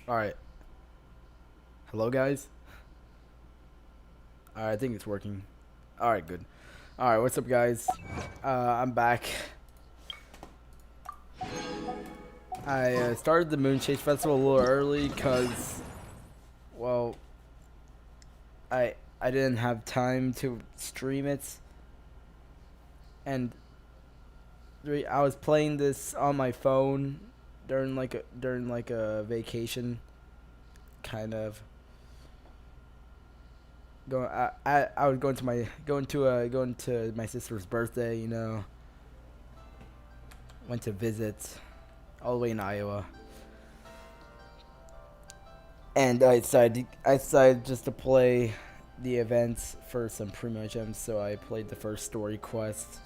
Alright. Hello, guys? Alright, I think it's working. Alright, good. Alright, what's up, guys? I'm back. I started the Moonchase Festival a little early because, well, I didn't have time to stream it. And I was playing this on my phone during like a vacation, kind of. I was going to my sister's birthday. Went to visit all the way in Iowa, and I decided just to play the events for some premium gems. So I played the first story quest.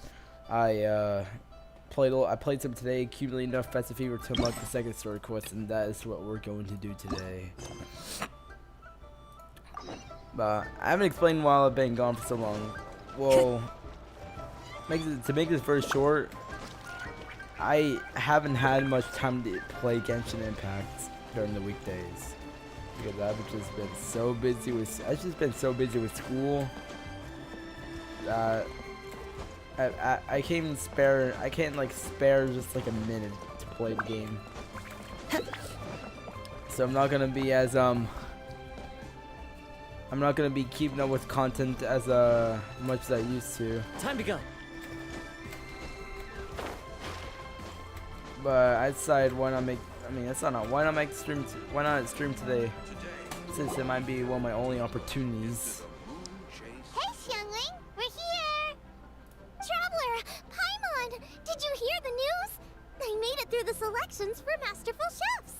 I played some today, accumulated enough festive fever to unlock the second story quest, and that is what we're going to do today. But I haven't explained why I've been gone for so long. Well, to make this very short, I haven't had much time to play Genshin Impact during the weekdays because I've just been so busy with school that I can't spare just like a minute to play the game. So I'm not gonna be keeping up with content as much as I used to. Time to go. But I decided why not stream today, since it might be one of my only opportunities. Hey, Xiangling, we're here! Traveler, Paimon, did you hear the news? They made it through the selections for Masterful Chefs.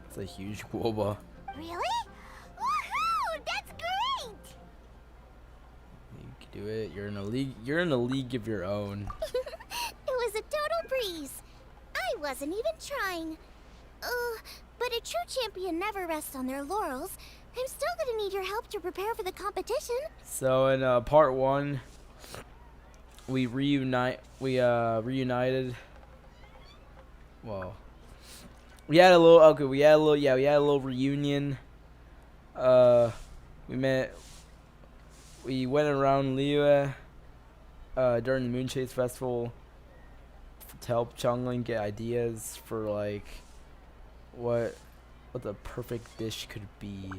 It's a huge wobba. Really? Woohoo! That's great! You can do it. You're in a league of your own. It was a total breeze. I wasn't even trying. But a true champion never rests on their laurels. I'm still gonna need your help to prepare for the competition. So in part 1, we reunited. Well, we had a little reunion. We went around Liyue during the Moonchase Festival to help Chongling get ideas for like what the perfect dish could be,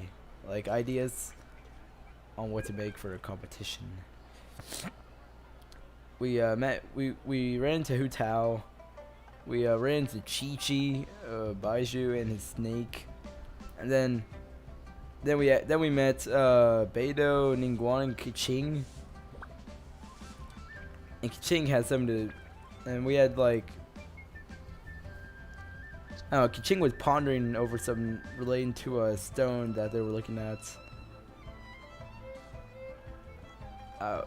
like ideas on what to make for a competition. We ran into Hu Tao. We ran into Chi Chi, Baiju and his snake, and then we met Beidou, Ningguang, and Keqing. And Keqing had something to, and we had like, I don't know, Keqing was pondering over something relating to a stone that they were looking at.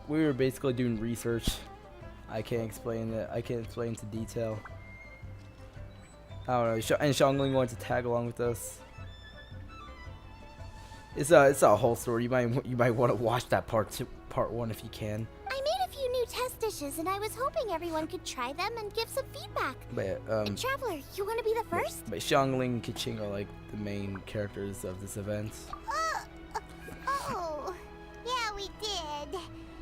We were basically doing research. I can't explain to detail. I don't know. And Xiangling wanted to tag along with us. It's a whole story. You might want to watch that part 1 if you can. I made a few new test dishes, and I was hoping everyone could try them and give some feedback. But Traveler, you want to be the first? But Xiangling and Keqing are like the main characters of this event. Oh, yeah, we did.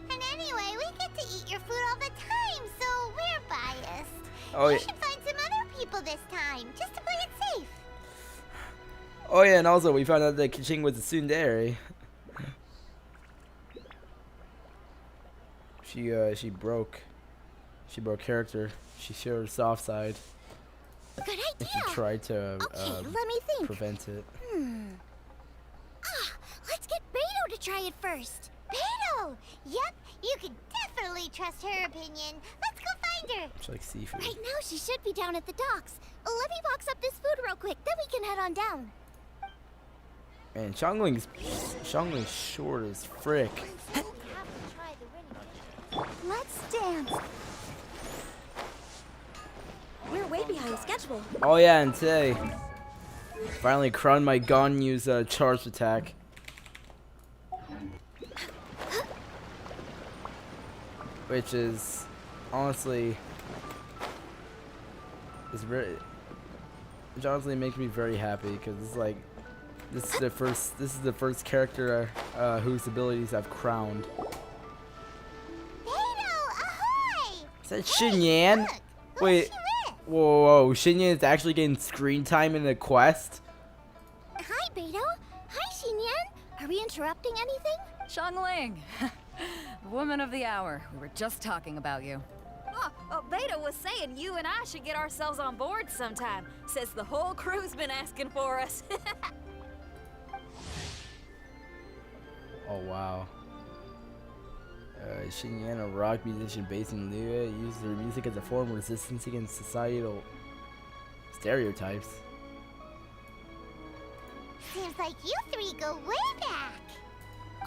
And anyway, we get to eat your food all the time, so we're biased. Oh You yeah. should find some other people this time, just to play it safe. Oh yeah, and also we found out that Keqing was a tsundere. She broke character. She showed her soft side, Good and idea. she tried to Okay, let me think. prevent it. Let's get Beidou to try it first. Beidou! Yep, you can definitely trust her opinion. Let's go find her. It's like seafood. Right now, she should be down at the docks. Let me box up this food real quick, then we can head on down. Man, Xiangling's short as frick. Let's dance. We're way behind schedule. Oh yeah, and today, finally crowned my Ganyu's charged attack. Which is, honestly, is very, which honestly makes me very happy because it's like this is the first character whose abilities I've crowned. Beto, ahoy! Is that Xinyan? Look, who's Wait, she with? whoa, Xinyan is actually getting screen time in the quest. Hi, Beto. Hi, Xinyan. Are we interrupting anything? Xiangling, woman of the hour. We were just talking about you. Oh, Beta was saying you and I should get ourselves on board sometime. Says the whole crew's been asking for us. Oh wow. Xinyan, a rock musician based in Liyue, uses their music as a form of resistance against societal stereotypes. Seems like you three go way back.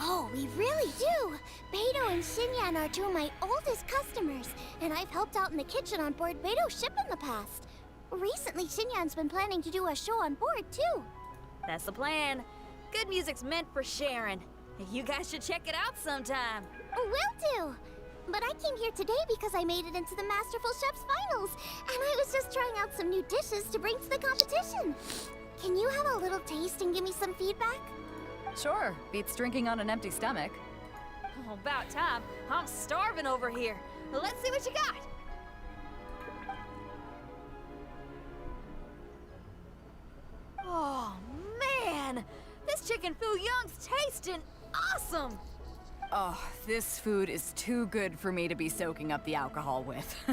Oh, we really do. Beto and Xinyan are two of my oldest customers, and I've helped out in the kitchen on board Beto's ship in the past. Recently, Xinyan's been planning to do a show on board, too. That's the plan. Good music's meant for sharing. You guys should check it out sometime. Will do. But I came here today because I made it into the Masterful Chef's finals, and I was just trying out some new dishes to bring to the competition. Can you have a little taste and give me some feedback? Sure, beats drinking on an empty stomach. Oh, about time. I'm starving over here. Let's see what you got. Oh, man. This chicken foo young's tasting awesome. Oh, this food is too good for me to be soaking up the alcohol with.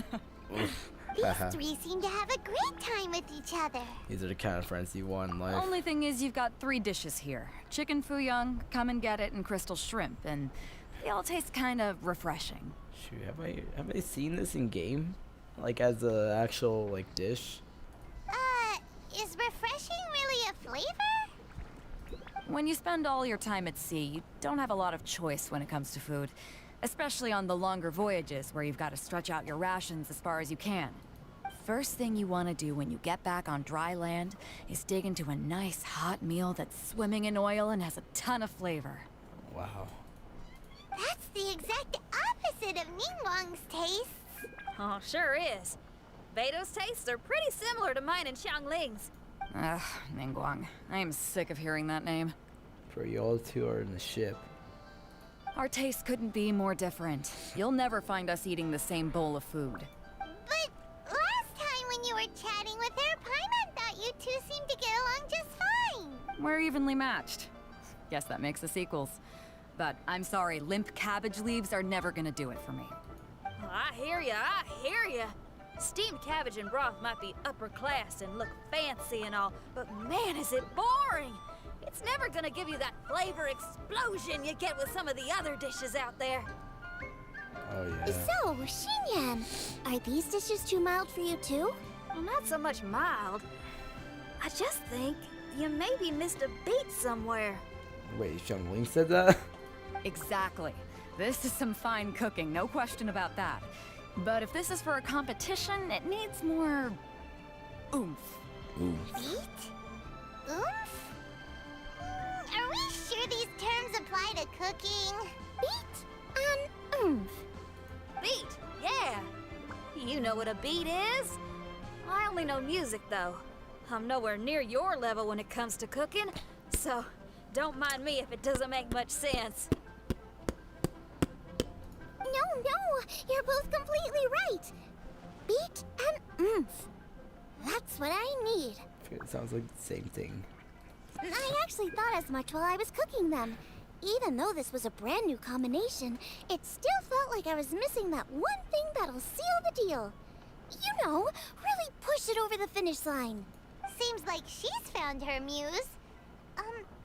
These three seem to have a great time with each other. These are the kind of friends you want in life. Only thing is you've got 3 dishes here. Chicken fuyang, come and get it, and crystal shrimp, and they all taste kind of refreshing. Shoot, have I seen this in game? Like as a actual like dish? Is refreshing really a flavor? When you spend all your time at sea, you don't have a lot of choice when it comes to food. Especially on the longer voyages where you've got to stretch out your rations as far as you can. First thing you want to do when you get back on dry land is dig into a nice hot meal that's swimming in oil and has a ton of flavor. Wow. That's the exact opposite of Ningguang's tastes. Oh, sure is. Beto's tastes are pretty similar to mine and Xiangling's. Ugh, Ningguang. I am sick of hearing that name. For y'all two are in the ship. Our tastes couldn't be more different. You'll never find us eating the same bowl of food. But last time when you were chatting with her, Paimon thought you two seemed to get along just fine. We're evenly matched. Guess that makes us equals. But I'm sorry, limp cabbage leaves are never gonna do it for me. Oh, I hear ya. Steamed cabbage and broth might be upper class and look fancy and all, but man, is it boring! It's never gonna give you that flavor explosion you get with some of the other dishes out there. Oh yeah. So, Xinyan, are these dishes too mild for you too? Well, not so much mild. I just think you maybe missed a beat somewhere. Wait, Xiangling said that? Exactly. This is some fine cooking, no question about that. But if this is for a competition, it needs more oomph. Ooh. Beat? Oomph? Are we sure these terms apply to cooking? Beat and oomph. Beat, yeah. You know what a beat is? I only know music, though. I'm nowhere near your level when it comes to cooking, so don't mind me if it doesn't make much sense. No, you're both completely right. Beat and oomph. That's what I need. It sounds like the same thing. I actually thought as much while I was cooking them. Even though this was a brand new combination, it still felt like I was missing that one thing that'll seal the deal. You know, really push it over the finish line. Seems like she's found her muse.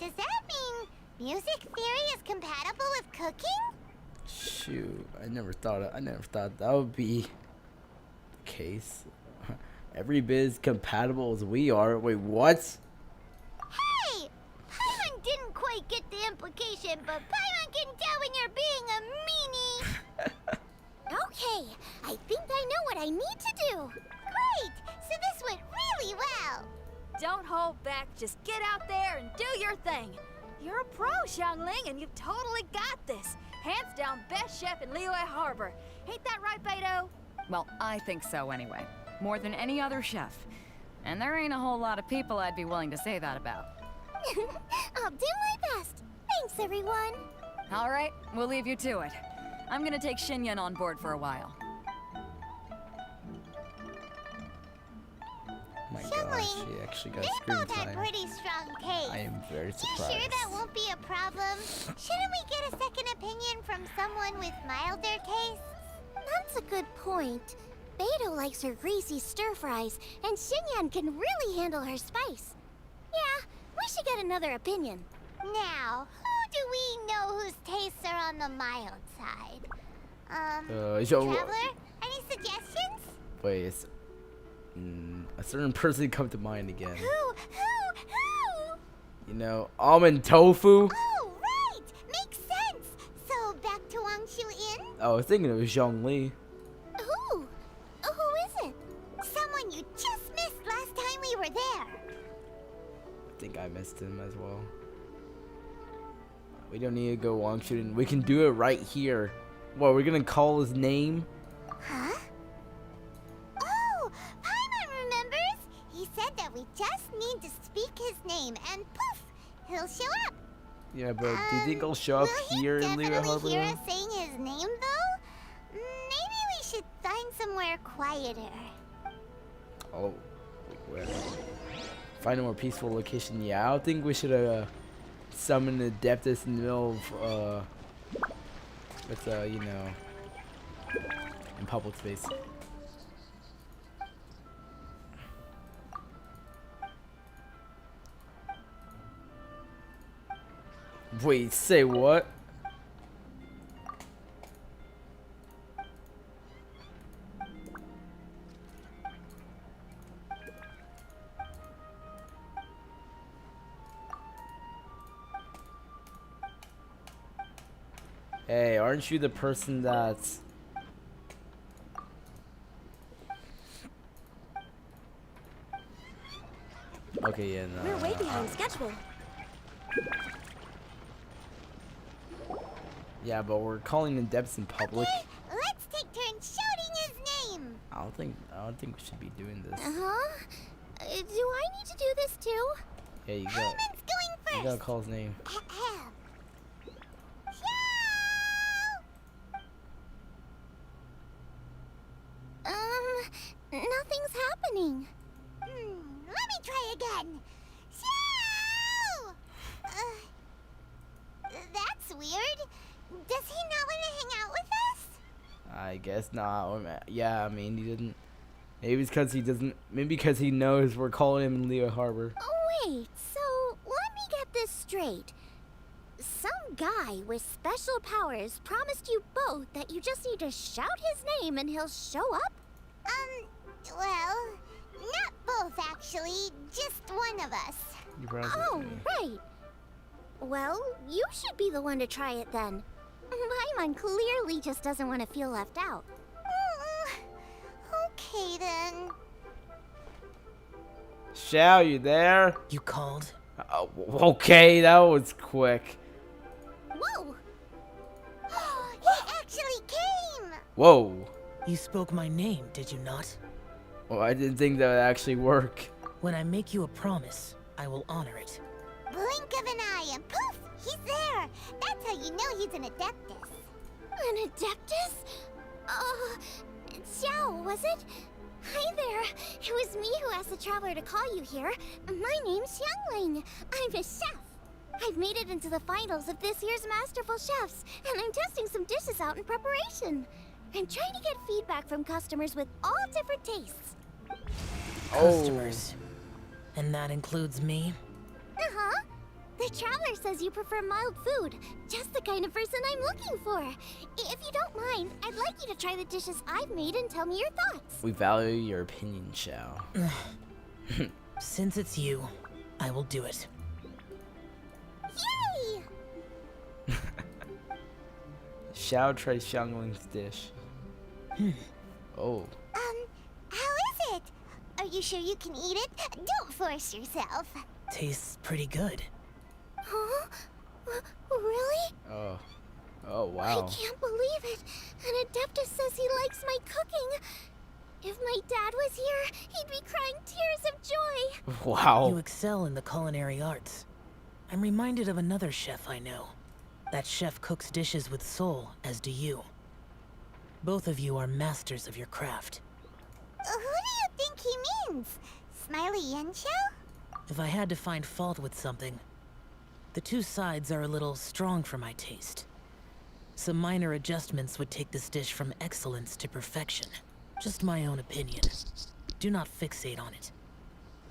Does that mean music theory is compatible with cooking? Shoot, I never thought that would be the case. Every bit as compatible as we are. Wait, what? Hey! Paimon didn't quite get the implication, but Paimon can tell when you're being a meanie. Okay, I think I know what I need to do. Great! So this went really well. Don't hold back, just get out there and do your thing. You're a pro, Xiangling, and you've totally got this. Hands down best chef in Liyue Harbor. Ain't that right, Beto? Well, I think so anyway. More than any other chef. And there ain't a whole lot of people I'd be willing to say that about. I'll do my best. Thanks, everyone. All right, we'll leave you to it. I'm gonna take Xinyan on board for a while. Oh my gosh, Xiangling, she actually got They screen both have time. pretty strong taste. I am very You surprised. sure that won't be a problem? Shouldn't we get a second opinion from someone with milder tastes? That's a good point. Beto likes her greasy stir fries, and Xinyan can really handle her spice. Yeah, we should get another opinion. Now, who do we know whose tastes are on the mild side? Traveler? Any suggestions? Wait, a certain person come to mind again. Who? You know, almond tofu? Oh, right! Makes sense! So, back to Wangshu Inn? Oh, I was thinking it was Zhongli. Who? Who is it? Someone you just missed last time we were there. I think I missed him as well. We don't need to go long shooting. We can do it right here. What, we're gonna call his name? Huh? Oh, Paimon remembers! He said that we just need to speak his name and poof, he'll show up. Yeah, but do you think he'll show up Will here he in Leo definitely Harbor? hear us saying his name, though? Maybe we should find somewhere quieter. Oh, wait, where? Find a more peaceful location. Yeah, I don't think we should summon the Adeptus in the middle of with you know, in public space. Wait, say what? Hey, aren't you the person that's... Okay, yeah, no. We're way behind schedule. Yeah, but we're calling in depths in public. Okay, let's take turns shouting his name. I don't think we should be doing this. Uh-huh. Do I need to do this too? Yeah, you got. Paimon's going first. You gotta call his name. Nothing's happening. Let me try again. Xiao! That's weird. Does he not want to hang out with us? I guess not. Yeah, I mean, he didn't. Maybe it's because he doesn't. Maybe because he knows we're calling him in Leo Harbor. Oh, wait. So, let me get this straight. Some guy with special powers promised you both that you just need to shout his name and he'll show up? Well, not both actually, just one of us. You pronounced it Oh, to me. right. Well, you should be the one to try it then. Paimon clearly just doesn't want to feel left out. Okay then. Shao, you there? You called? Okay, that was quick. Whoa! He actually came! Whoa. You spoke my name, did you not? Well, I didn't think that would actually work. When I make you a promise, I will honor it. Blink of an eye and poof! He's there! That's how you know he's an Adeptus. An Adeptus? Xiao, was it? Hi there. It was me who asked the Traveler to call you here. My name's Xiangling. I'm a chef. I've made it into the finals of this year's Masterful Chefs, and I'm testing some dishes out in preparation. I'm trying to get feedback from customers with all different tastes. Customers. And that includes me? Uh-huh. The Traveler says you prefer mild food, just the kind of person I'm looking for. If you don't mind, I'd like you to try the dishes I've made and tell me your thoughts. We value your opinion, Shao. Since it's you, I will do it. Yay! Shao tries Xiangling's dish. Oh. How is it? Are you sure you can eat it? Don't force yourself. Tastes pretty good. Huh? Really? Oh. Oh, wow. I can't believe it. An Adeptus says he likes my cooking. If my dad was here, he'd be crying tears of joy Wow. You excel in the culinary arts. I'm reminded of another chef I know. That chef cooks dishes with soul, as do you. Both of you are masters of your craft. Who do you think he means? Smiley Yancho? If I had to find fault with something, the two sides are a little strong for my taste. Some minor adjustments would take this dish from excellence to perfection. Just my own opinion. Do not fixate on it.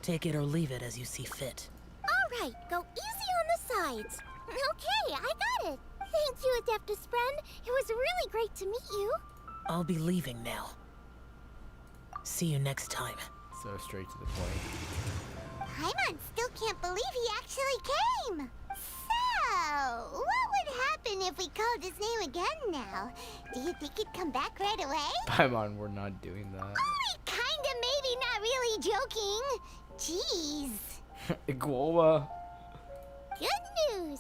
Take it or leave it as you see fit. Alright, go easy on the sides. Okay, I got it. Thank you, Adeptus friend. It was really great to meet you. I'll be leaving now. See you next time. So straight to the point. Paimon still can't believe he actually came. So, what would happen if we called his name again now? Do you think he'd come back right away? Paimon, we're not doing that. Only kinda, maybe, not really joking. Jeez. Iguoba. Good news.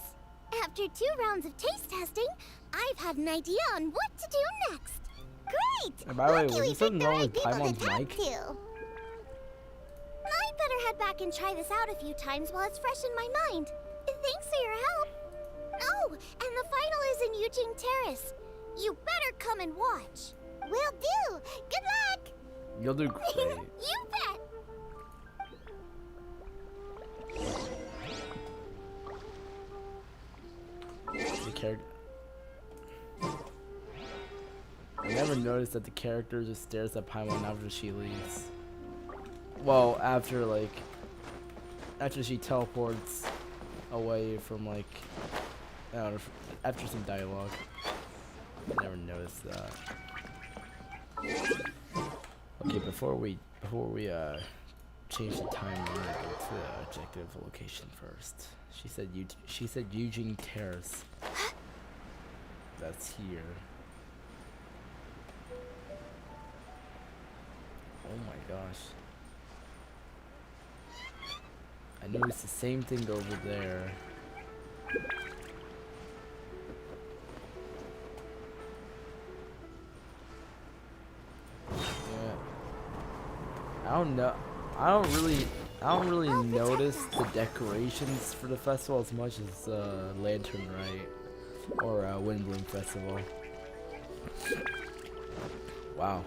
After 2 rounds of taste testing, I've had an idea on what to do next. Great! And by the way, Lucky was we there something picked the wrong right with people Paimon's to talk mic? to. I'd better head back and try this out a few times while it's fresh in my mind. Thanks for your help. Oh, and the final is in Eugene Terrace. You better come and watch. Will do. Good luck. You'll do great. You bet. The character. I never noticed that the character just stares at Paimon after she leaves. Well, after she teleports away from I don't know, after some dialogue. I never noticed that. Okay, before we change the time, we're gonna go to the objective location first. She said Eugene Terrace. That's here. Oh my gosh. I noticed the same thing over there. Yeah. I don't know. I don't really notice the decorations for the festival as much as Lantern Rite or Wind Bloom Festival. Wow.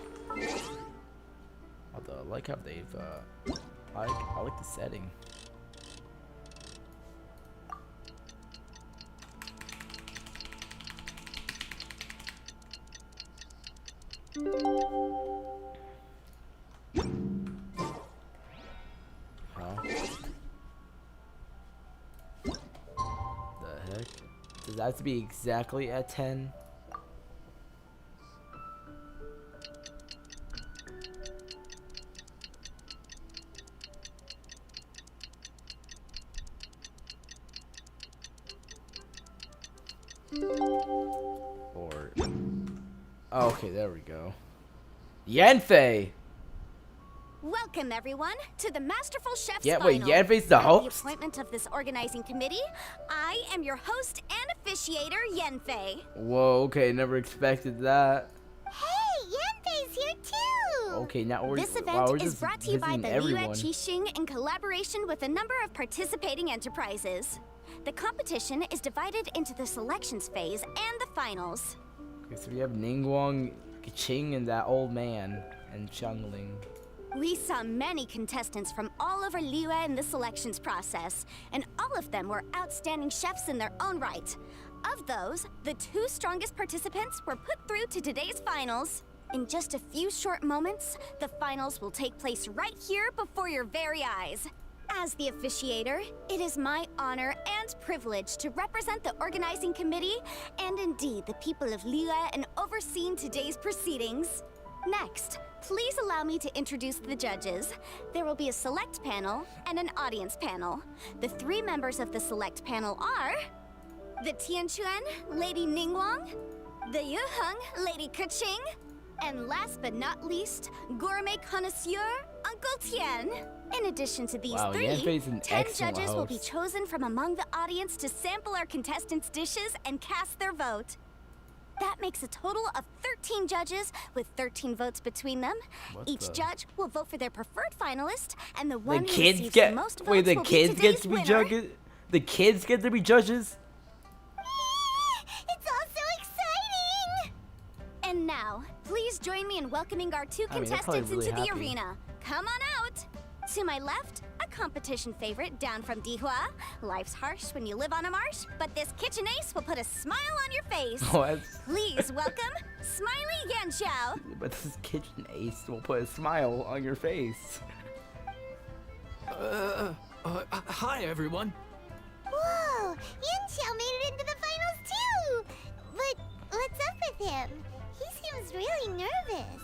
Although I like how they've I like the setting. Huh? The heck? Does that have to be exactly at 10? Or oh, okay, there we go. Yanfei! Welcome, everyone, to the Masterful Chef's Yeah, Final. wait, Yanfei's the At host? the appointment of this organizing committee, I am your host and officiator, Yanfei. Whoa, okay, never expected that. Hey, Yanfei's here too! Okay, now we're This wow, event we're is just brought to you by visiting the everyone. Liuet Qixing in collaboration with a number of participating enterprises. The competition is divided into the selections phase and the finals. Okay, so we have Ningguang, Qing, and that old man, and Changling. We saw many contestants from all over Liuet in the selections process, and all of them were outstanding chefs in their own right. Of those, the 2 strongest participants were put through to today's finals. In just a few short moments, the finals will take place right here before your very eyes. As the officiator, it is my honor and privilege to represent the organizing committee and indeed the people of Liuet in overseeing today's proceedings. Next, please allow me to introduce the judges. There will be a select panel and an audience panel. The 3 members of the select panel are the Tianquan, Lady Ningguang, the Yuheng, Lady Keqing, and last but not least, gourmet connoisseur, Uncle Tian. In addition to these Wow, 3, Yanfei's an 10 excellent judges will be host. chosen from among the audience to sample our contestants' dishes and cast their vote. That makes a total of 13 judges with 13 votes between them. What Each the- judge will vote for their preferred finalist, and the one The who kids receives get the most votes wait. The will kids be get today's to be winner. judges. The kids get to be judges. It's all so exciting! And now, please join me in welcoming our two I mean, they're probably contestants really into the happy. arena. Come on out! To my left, a competition favorite down from Dihua. Life's harsh when you live on a marsh, but this kitchen ace will put a smile on your face. What? Please welcome Smiley Yanxiao. But this kitchen ace will put a smile on your face. Hi, everyone. Whoa, Yanxiao made it into the finals too! But what's up with him? He seems really nervous.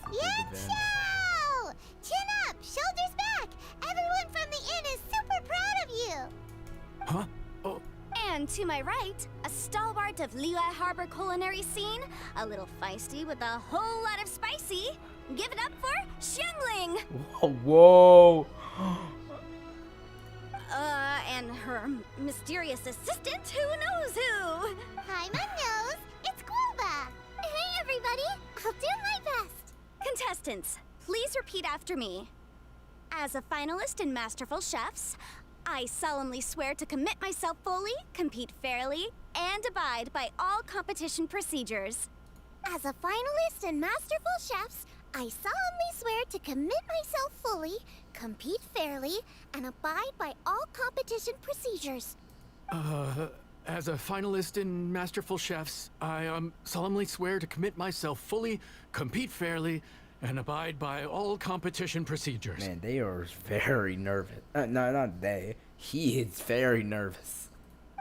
Yanxiao! Chin up, shoulders back! Everyone from the inn is super proud of you! Huh? Oh, And to my right, a stalwart of Liyue Harbor culinary scene, a little feisty with a whole lot of spicy. Give it up for Xiangling! Whoa. And her mysterious assistant, who knows who? Hi, my nose. It's Guoba. Hey, everybody. I'll do my best. Contestants, please repeat after me. As a finalist in Masterful Chefs, I solemnly swear to commit myself fully, compete fairly, and abide by all competition procedures. As a finalist in Masterful Chefs, I solemnly swear to commit myself fully, compete fairly, and abide by all competition procedures. as a finalist in Masterful Chefs, I solemnly swear to commit myself fully, compete fairly, and abide by all competition procedures. Man, they are very nervous. No, not they. He is very nervous.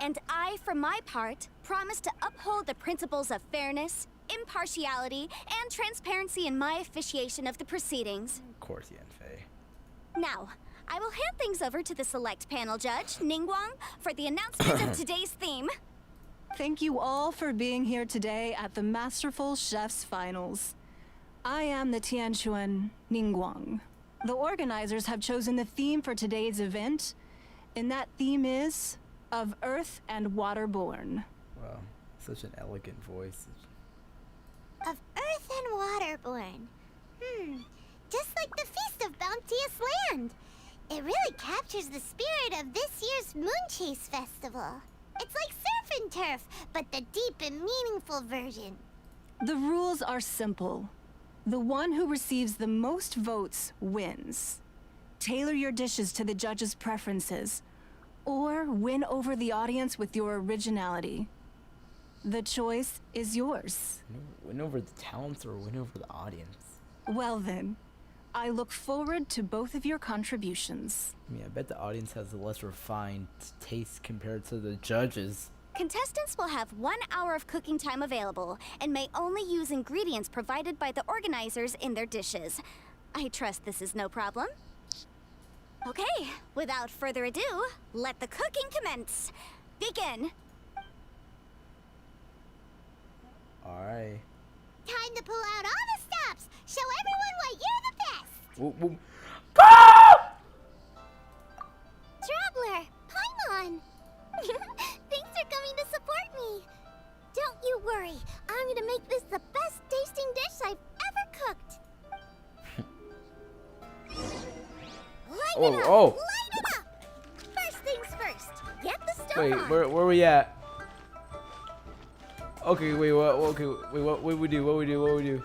And I, for my part, promise to uphold the principles of fairness, impartiality, and transparency in my officiation of the proceedings. Of course, Yanfei. Now, I will hand things over to the select panel judge, Ningguang, for the announcement of today's theme. Thank you all for being here today at the Masterful Chefs Finals. I am the Tianquan Ningguang. The organizers have chosen the theme for today's event, and that theme is of Earth and Waterborn. Wow, such an elegant voice. Of Earth and Waterborn. Just like the Feast of Bounteous Land. It really captures the spirit of this year's Moonchase Festival. It's like surf and turf, but the deep and meaningful version. The rules are simple. The one who receives the most votes wins. Tailor your dishes to the judges' preferences, or win over the audience with your originality. The choice is yours. Win over the talents or win over the audience? Well then, I look forward to both of your contributions. I mean, I bet the audience has a less refined taste compared to the judges. Contestants will have 1 hour of cooking time available and may only use ingredients provided by the organizers in their dishes. I trust this is no problem. Okay, without further ado, let the cooking commence. Begin. Alright. Time to pull out all the stops. Show everyone why you're the best. Whoop, whoop. Ah! Traveler, Paimon. Thanks for coming to support me. Don't you worry. I'm gonna make this the best tasting dish I've ever cooked. Light it up! Oh. Light it up! First things first. Get the stove Wait, on. where we at? Okay, wait, what? Okay, wait, what we do? What we do?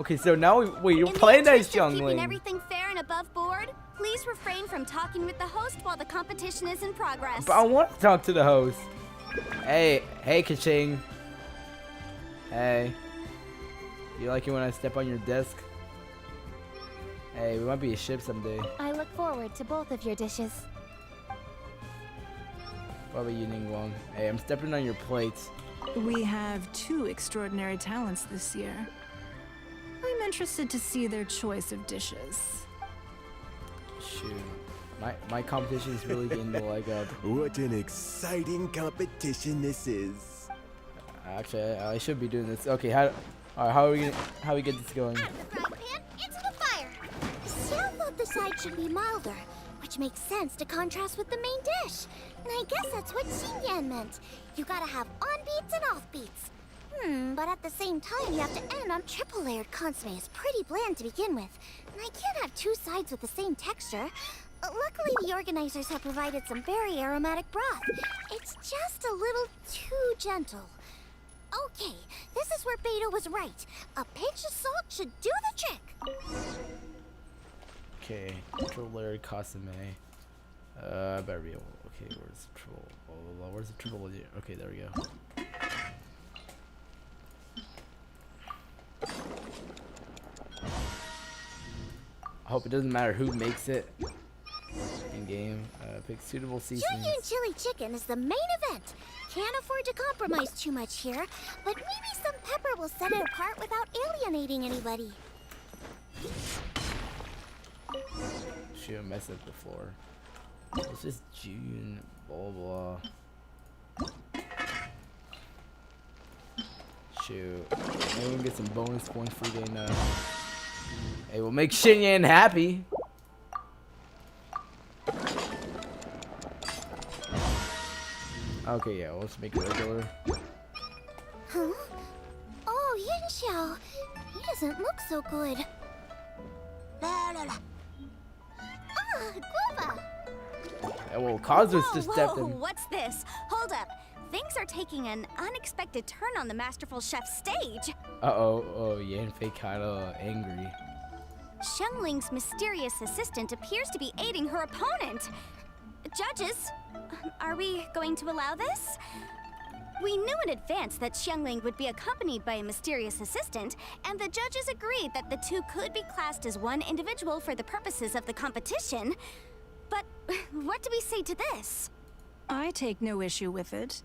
Okay, so now wait, you're In the playing that interest of keeping youngling. everything fair and above board, please refrain from talking with the host while the competition is in progress. But I want to talk to the host. Hey, Kaching. Hey. You like it when I step on your desk? Hey, we might be a ship someday. I look forward to both of your dishes. What about you, Ningguang? Hey, I'm stepping on your plates. We have two extraordinary talents this year. I'm interested to see their choice of dishes. Shoot. My competition is really getting the leg up. What an exciting competition this is. Actually, I should be doing this. Okay, how we get this going? Out of the frying pan, into the fire. Xiao thought the side should be milder, which makes sense to contrast with the main dish. And I guess that's what Xinyan meant. You gotta have on-beats and off-beats. But at the same time, you have to end on triple-layered consomme. It's pretty bland to begin with. And I can't have two sides with the same texture. Luckily, the organizers have provided some very aromatic broth. It's just a little too gentle. Okay, this is where Beto was right. A pinch of salt should do the trick. Okay, triple layered consomme. Better be able. Okay, where's the triple? Oh, where's the triple layer? Okay, there we go. I hope it doesn't matter who makes it in game. Pick suitable seasonings. Junyun chili chicken is the main event. Can't afford to compromise too much here, but maybe some pepper will set it apart without alienating anybody. Shoot, mess up the floor. It's just June, blah blah. Shoot, maybe we can get some bonus points for getting Hey, we'll make Xinyan happy. Okay, yeah, let's make it regular. Huh? Oh, Yanxiao. He doesn't look so good. Ah, Guava! Well, Cosmos just stepped Whoa, in. what's this? Hold up. Things are taking an unexpected turn on the Masterful Chef's stage. Uh-oh, oh, Yanfei kinda angry. Xiangling's mysterious assistant appears to be aiding her opponent. Judges, are we going to allow this? We knew in advance that Xiangling would be accompanied by a mysterious assistant, and the judges agreed that the two could be classed as one individual for the purposes of the competition. But what do we say to this? I take no issue with it.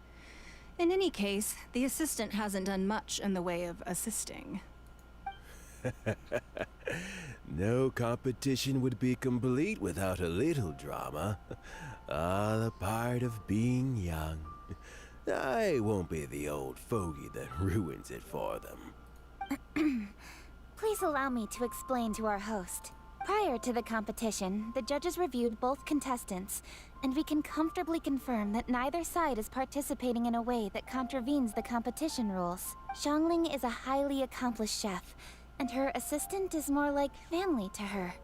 In any case, the assistant hasn't done much in the way of assisting. No competition would be complete without a little drama. All a part of being young. I won't be the old fogey that ruins it for them. Please allow me to explain to our host. Prior to the competition, the judges reviewed both contestants, and we can comfortably confirm that neither side is participating in a way that contravenes the competition rules. Xiangling is a highly accomplished chef, and her assistant is more like family to her.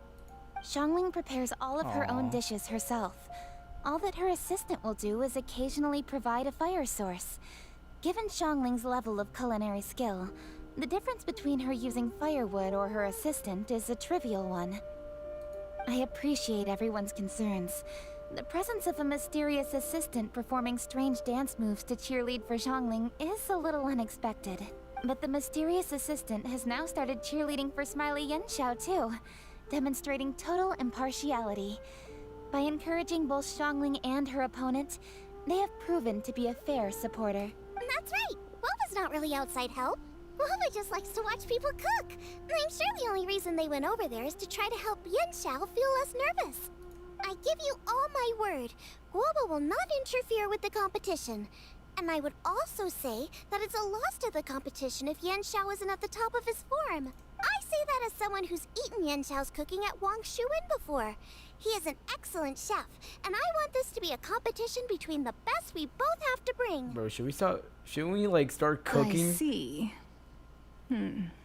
Xiangling prepares all of her own dishes herself. All that her assistant will do is occasionally provide a fire source. Given Xiangling's level of culinary skill, the difference between her using firewood or her assistant is a trivial one. I appreciate everyone's concerns. The presence of a mysterious assistant performing strange dance moves to cheerlead for Xiangling is a little unexpected. But the mysterious assistant has now started cheerleading for Smiley Yanxiao too, demonstrating total impartiality. By encouraging both Xiangling and her opponent, they have proven to be a fair supporter. That's right! Guava's not really outside help. Guava just likes to watch people cook. I'm sure the only reason they went over there is to try to help Yanxiao feel less nervous. I give you all my word, Guava will not interfere with the competition. And I would also say that it's a loss to the competition if Yanxiao isn't at the top of his form. I say that as someone who's eaten Yanxiao's cooking at Wang Shuwen before. He is an excellent chef, and I want this to be a competition between the best we both have to bring. Bro, shouldn't we like start cooking? I see.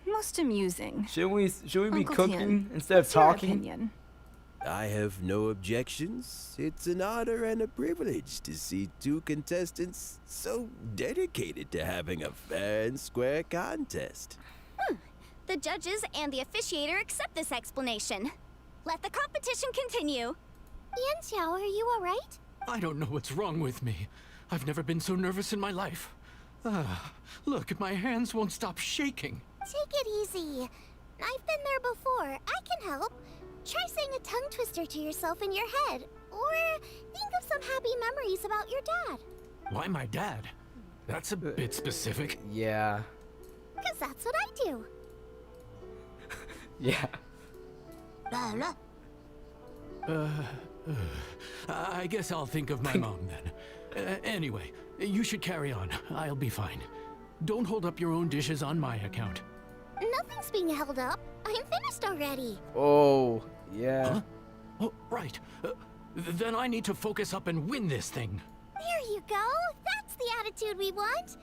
Most amusing. Should we be Uncle cooking Tian, instead of what's your talking? opinion? I have no objections. It's an honor and a privilege to see two contestants so dedicated to having a fair and square contest. The judges and the officiator accept this explanation. Let the competition continue. Yanxiao, are you alright? I don't know what's wrong with me. I've never been so nervous in my life. Look, my hands won't stop shaking. Take it easy. I've been there before. I can help. Try saying a tongue twister to yourself in your head. Or think of some happy memories about your dad. Why my dad? That's a bit specific. Yeah. 'Cause that's what I do. Yeah. I guess I'll think of my mom then. Anyway, you should carry on. I'll be fine. Don't hold up your own dishes on my account. Nothing's being held up. I'm finished already. Oh, yeah. Huh? Oh, right. then I need to focus up and win this thing. There you go. That's the attitude we want.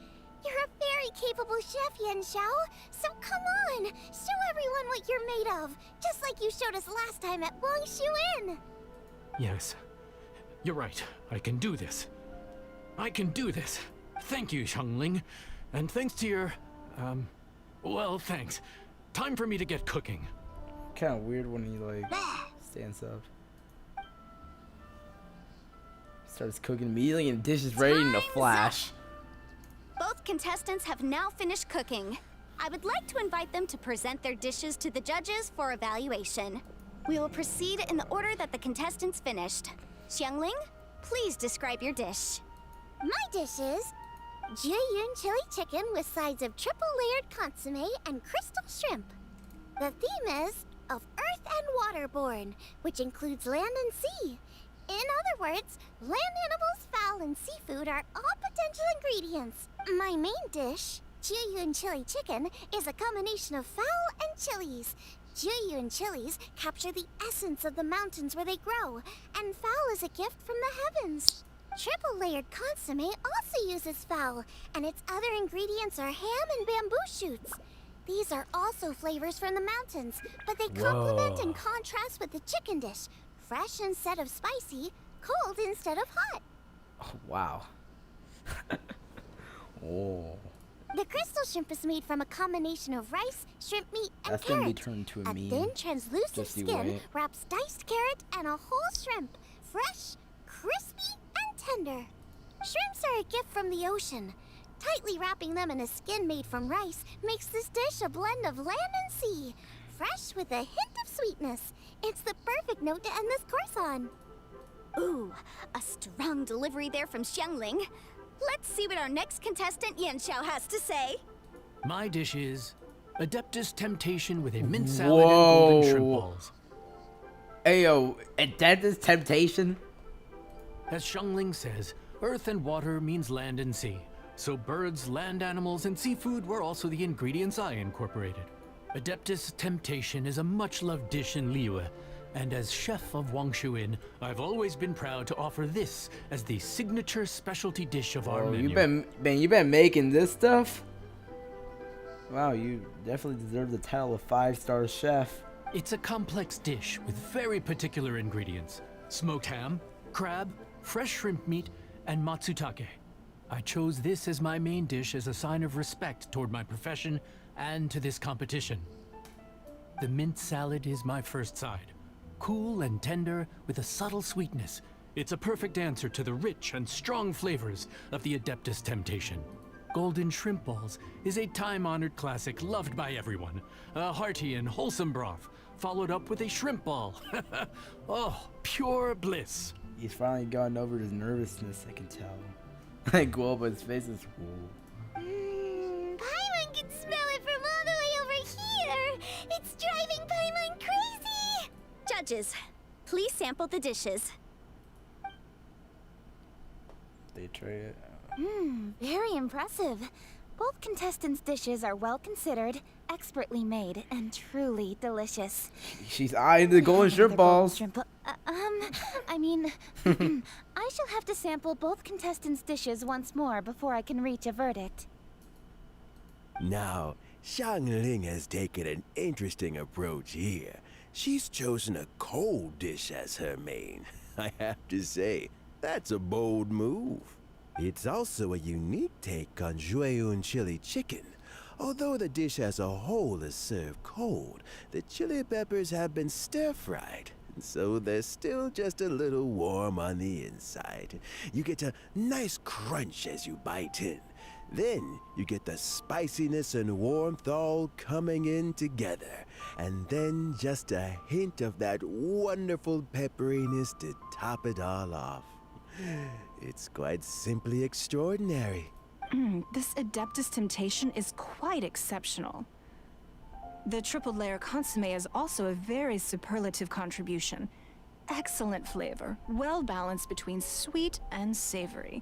You're a very capable chef, Yan Xiao. So come on, show everyone what you're made of, just like you showed us last time at Wang Shuin. Yes, you're right. I can do this. I can do this. Thank you, Xiangling. And thanks to your, well, thanks. Time for me to get cooking. Kind of weird when he like stands up. Starts cooking immediately and the dish is ready in a flash. Both contestants have now finished cooking. I would like to invite them to present their dishes to the judges for evaluation. We will proceed in the order that the contestants finished. Xiangling, please describe your dish. My dish is Jiyun chili chicken with sides of triple-layered consomme and crystal shrimp. The theme is of earth and waterborne, which includes land and sea. In other words, land animals, fowl, and seafood are all potential ingredients. My main dish, Jiyun chili chicken, is a combination of fowl and chilies. Jiyun chilies capture the essence of the mountains where they grow, and fowl is a gift from the heavens. Triple-layered consomme also uses fowl, and its other ingredients are ham and bamboo shoots. These are also flavors from the mountains, but they complement and contrast with the chicken dish. Fresh instead of spicy, cold instead of hot. Oh, wow. Oh. The crystal shrimp is made from a combination of rice, shrimp meat, and That's gonna be carrot. turned to a A meme. thin, translucent Just you skin wait. wraps diced carrot and a whole shrimp. Fresh, crispy, and tender. Shrimps are a gift from the ocean. Tightly wrapping them in a skin made from rice makes this dish a blend of land and sea. Fresh with a hint of sweetness. It's the perfect note to end this course on. Ooh, a strong delivery there from Xiangling. Let's see what our next contestant Yan Xiao has to say. My dish is Adeptus Temptation with a mint salad and golden shrimp balls. Ayo, that is temptation. As Xiangling says, earth and water means land and sea. So birds, land animals, and seafood were also the ingredients I incorporated. Adeptus Temptation is a much-loved dish in Liyue, and as chef of Wang Shuin, I've always been proud to offer this as the signature specialty dish of our menu. You been making this stuff? Wow, you definitely deserve the title of 5-star chef. It's a complex dish with very particular ingredients. Smoked ham, crab, fresh shrimp meat, and matsutake. I chose this as my main dish as a sign of respect toward my profession and to this competition. The mint salad is my first side. Cool and tender with a subtle sweetness. It's a perfect answer to the rich and strong flavors of the Adeptus Temptation. Golden shrimp balls is a time-honored classic loved by everyone. A hearty and wholesome broth, followed up with a shrimp ball. Oh, pure bliss. He's finally gotten over his nervousness, I can tell. Like, Guoba's face is cool. Paimon can smell it from all the way over here. It's driving Paimon crazy. Judges, please sample the dishes. They try it. Very impressive. Both contestants' dishes are well considered, expertly made, and truly delicious. She's eyeing the golden shrimp balls. I mean, I shall have to sample both contestants' dishes once more before I can reach a verdict. Now, Xiangling has taken an interesting approach here. She's chosen a cold dish as her main. I have to say, that's a bold move. It's also a unique take on Jiyun chili chicken. Although the dish as a whole is served cold, the chili peppers have been stir-fried, so they're still just a little warm on the inside. You get a nice crunch as you bite in. Then you get the spiciness and warmth all coming in together. And then just a hint of that wonderful pepperiness to top it all off. It's quite simply extraordinary. This Adeptus Temptation is quite exceptional. The triple layer consomme is also a very superlative contribution. Excellent flavor, well balanced between sweet and savory.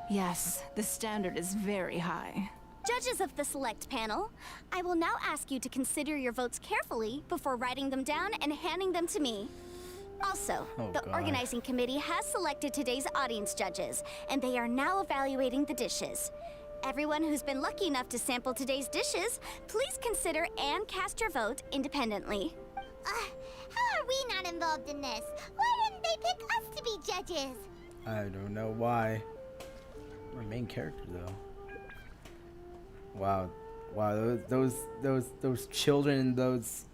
Yes, the standard is very high. Judges of the select panel, I will now ask you to consider your votes carefully before writing them down and handing them to me. Also, Oh, the God. organizing committee has selected today's audience judges, and they are now evaluating the dishes. Everyone who's been lucky enough to sample today's dishes, please consider and cast your vote independently. How are we not involved in this? Why didn't they pick us to be judges? I don't know why. My main character though. Wow, those children and those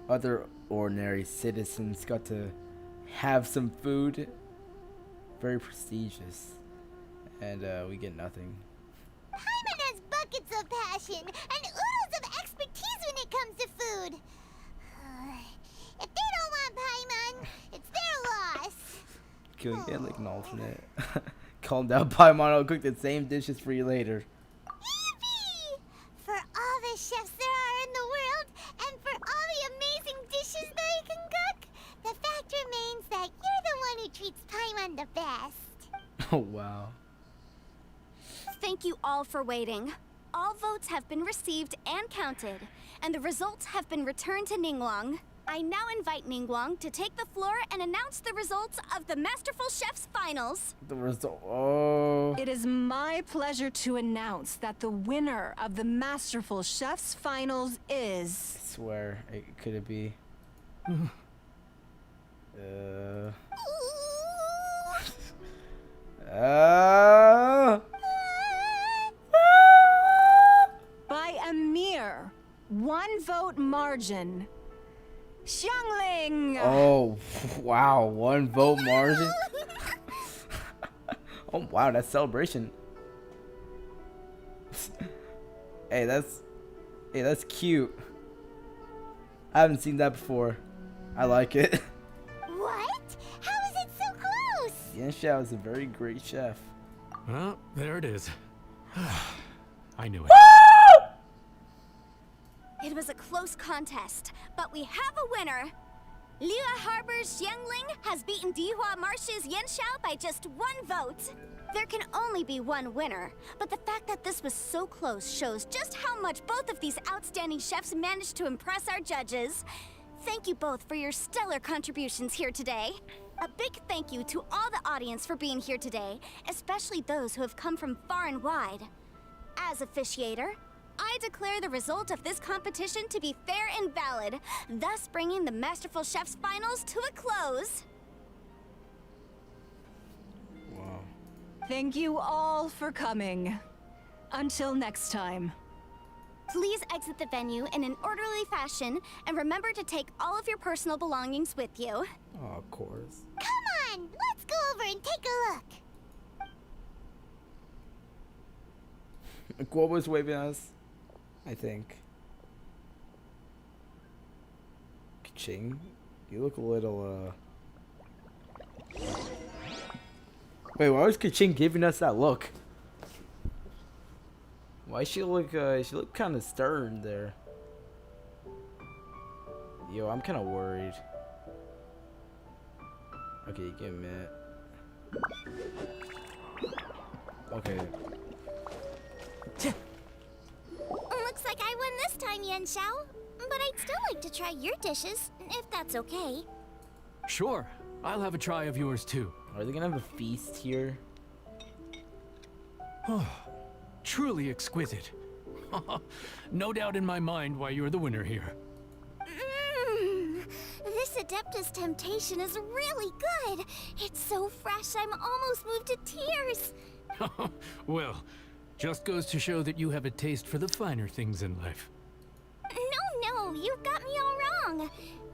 other ordinary citizens got to have some food. Very prestigious, and we get nothing. Paimon has buckets of passion and oodles of expertise when it comes to food. If they don't want Paimon, it's their loss. Can we get like an alternate? Calm down, Paimon. I'll cook the same dishes for you later. Yippee! For all the chefs there are in the world, and for all the amazing dishes they can cook, the fact remains that you're the one who treats Paimon the best. Oh wow. Thank you all for waiting. All votes have been received and counted, and the results have been returned to Ningguang. I now invite Ningguang to take the floor and announce the results of the Masterful Chef's finals. The result. Oh. It is my pleasure to announce that the winner of the Masterful Chef's finals is... I swear, could it be? by a mere 1 vote margin, Xiangling! Oh, wow, 1 vote margin. Oh wow, that's celebration. Hey, that's cute. I haven't seen that before. I like it. What? How is it so close? Yan Xiao is a very great chef. Well, there it is. I knew it. It was a close contest, but we have a winner. Liyue Harbor's Xiangling has beaten Dihua Marsh's Yanxiao by just 1 vote. There can only be 1 winner, but the fact that this was so close shows just how much both of these outstanding chefs managed to impress our judges. Thank you both for your stellar contributions here today. A big thank you to all the audience for being here today, especially those who have come from far and wide. As officiator, I declare the result of this competition to be fair and valid, thus bringing the Masterful Chef's finals to a close. Wow. Thank you all for coming. Until next time. Please exit the venue in an orderly fashion, and remember to take all of your personal belongings with you. Oh, of course. Come on, let's go over and take a look. Guo was waving at us, I think. Ka-ching, you look a little, Wait, why was Ka-ching giving us that look? Why she look kind of stern there. Yo, I'm kind of worried. Okay, give me a minute. Okay. Looks like I won this time, Yanxiao. But I'd still like to try your dishes, if that's okay. Sure, I'll have a try of yours too. Are they gonna have a feast here? Truly exquisite. No doubt in my mind why you're the winner here. This Adeptus temptation is really good. It's so fresh, I'm almost moved to tears. Well, just goes to show that you have a taste for the finer things in life. No, you've got me all wrong.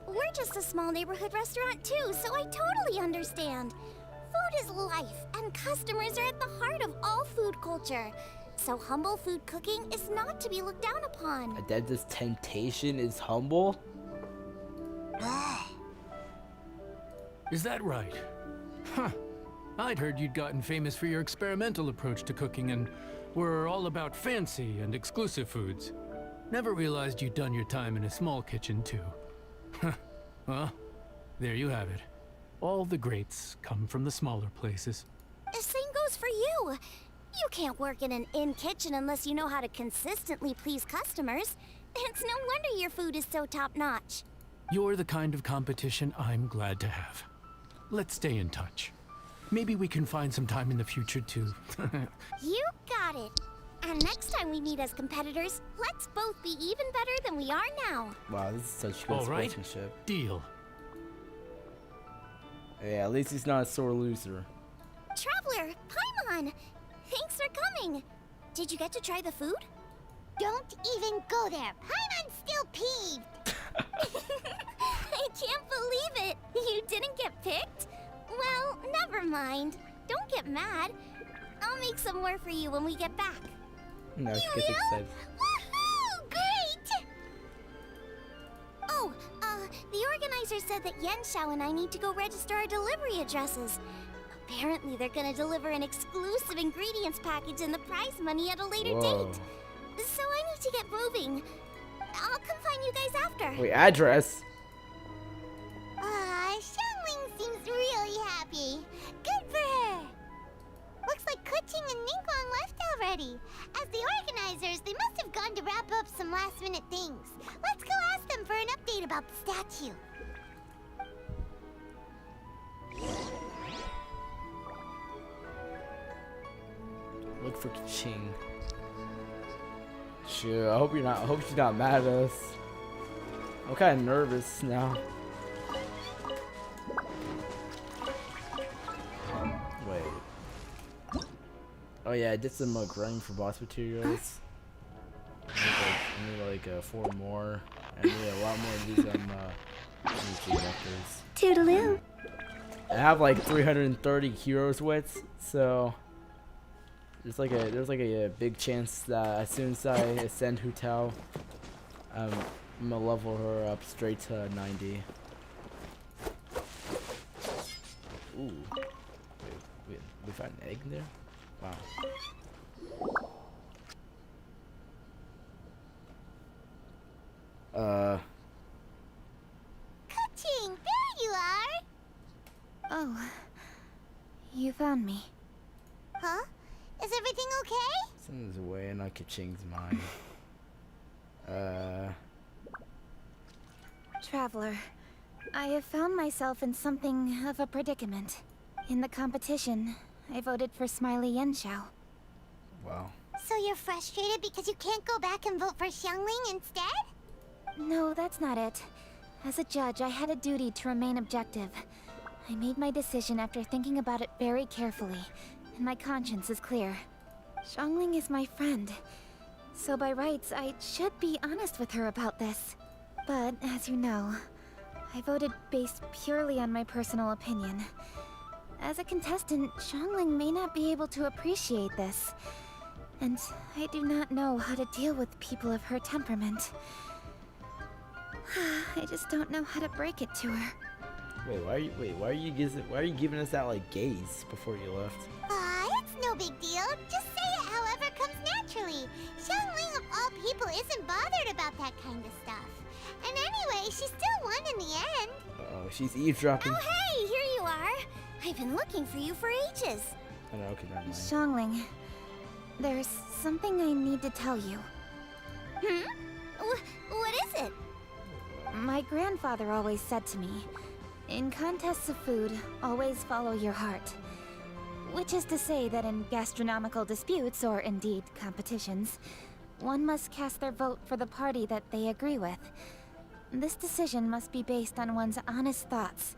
We're just a small neighborhood restaurant too, so I totally understand. Food is life, and customers are at the heart of all food culture. So humble food cooking is not to be looked down upon. Adeptus temptation is humble? Is that right? Huh. I'd heard you'd gotten famous for your experimental approach to cooking and were all about fancy and exclusive foods. Never realized you'd done your time in a small kitchen too. Well, there you have it. All the greats come from the smaller places. The same goes for you. You can't work in an inn kitchen unless you know how to consistently please customers. It's no wonder your food is so top-notch. You're the kind of competition I'm glad to have. let's stay in touch. Maybe we can find some time in the future to... You got it. And next time we meet as competitors, let's both be even better than we are now. Wow, this is such good All right. sportsmanship. Deal. Yeah, at least he's not a sore loser. Traveler, Paimon! Thanks for coming. Did you get to try the food? Don't even go there. Paimon's still peeved. I can't believe it. You didn't get picked? Well, never mind. Don't get mad. I'll make some more for you when we get back. No, she gets excited. Woohoo! Great! Oh, the organizer said that Yanxiao and I need to go register our delivery addresses. Apparently, they're gonna deliver an exclusive ingredients package and the prize money at a later Whoa. date. So I need to get moving. I'll come find you guys after. Wait, address? Xiangling seems really happy. Good for her. Looks like Kuching and Ningguang left already. As the organizers, they must have gone to wrap up some last-minute things. Let's go ask them for an update about the statue. Look for Ching. Sure, I hope you're not. I hope she's not mad at us. I'm kind of nervous now. Wait. Oh yeah, I did some grinding for boss materials. I need like 4 more. I need a lot more of these energy vectors. Toodaloo. I have like 330 heroes wits, so there's like a big chance that as soon as I ascend Hu Tao, I'm gonna level her up straight to 90. Ooh, wait, we found an egg in there? Wow. Kuching, there you are. Oh, you found me. Huh? Is everything okay? Something's away and not Kaching's mind. Traveler, I have found myself in something of a predicament. In the competition, I voted for Smiley Yanxiao. Wow. So you're frustrated because you can't go back and vote for Xiangling instead? No, that's not it. As a judge, I had a duty to remain objective. I made my decision after thinking about it very carefully, and my conscience is clear. Xiangling is my friend, so by rights, I should be honest with her about this. But, as you know, I voted based purely on my personal opinion. As a contestant, Xiangling may not be able to appreciate this. And I do not know how to deal with people of her temperament. I just don't know how to break it to her. Why are you giving us that like gaze before you left? It's no big deal. Just say it however comes naturally. Xiangling of all people isn't bothered about that kind of stuff. And anyway, she still won in the end. Uh-oh, she's eavesdropping. Oh hey, here you are. I've been looking for you for ages. Oh, no, okay, never mind. Xiangling, there's something I need to tell you. What is it? My grandfather always said to me, in contests of food, always follow your heart. Which is to say that in gastronomical disputes, or indeed competitions, one must cast their vote for the party that they agree with. This decision must be based on one's honest thoughts,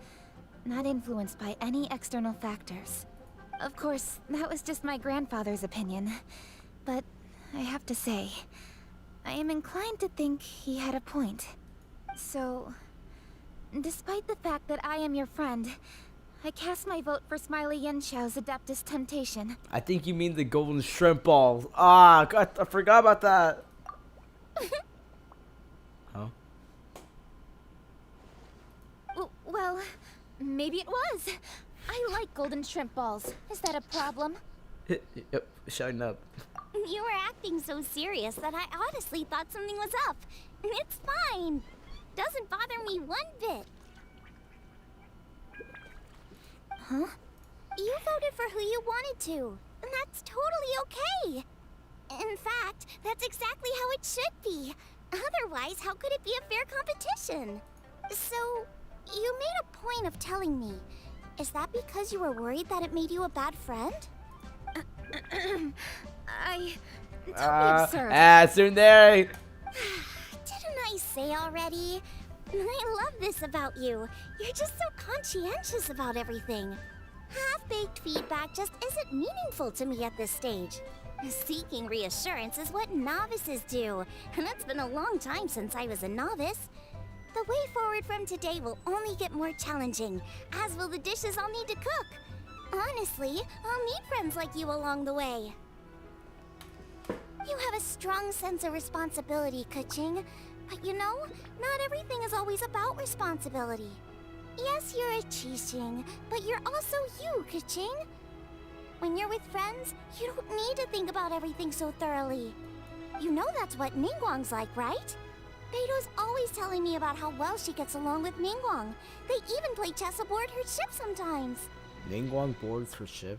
not influenced by any external factors. Of course, that was just my grandfather's opinion, but I have to say, I am inclined to think he had a point. So, despite the fact that I am your friend, I cast my vote for Smiley Yanxiao's Adeptus Temptation. I think you mean the golden shrimp balls. Ah, God, I forgot about that. Huh? Well, maybe it was. I like golden shrimp balls. Is that a problem? Yep, shutting up. You were acting so serious that I honestly thought something was up. It's fine. Doesn't bother me one bit. Huh? You voted for who you wanted to, and that's totally okay. In fact, that's exactly how it should be. Otherwise, how could it be a fair competition? So, you made a point of telling me, Is that because you were worried that it made you a bad friend? Don't be absurd. Tsundere! Didn't I say already? I love this about you. You're just so conscientious about everything. Half-baked feedback just isn't meaningful to me at this stage. Seeking reassurance is what novices do, and it's been a long time since I was a novice. The way forward from today will only get more challenging, as will the dishes I'll need to cook. Honestly, I'll meet friends like you along the way. You have a strong sense of responsibility, Keqing. But you know, not everything is always about responsibility. Yes, you're a Qixing, but you're also you, Keqing. When you're with friends, you don't need to think about everything so thoroughly. You know that's what Ningguang's like, right? Beto's always telling me about how well she gets along with Ningguang. They even play chess aboard her ship sometimes. Ningguang boards her ship?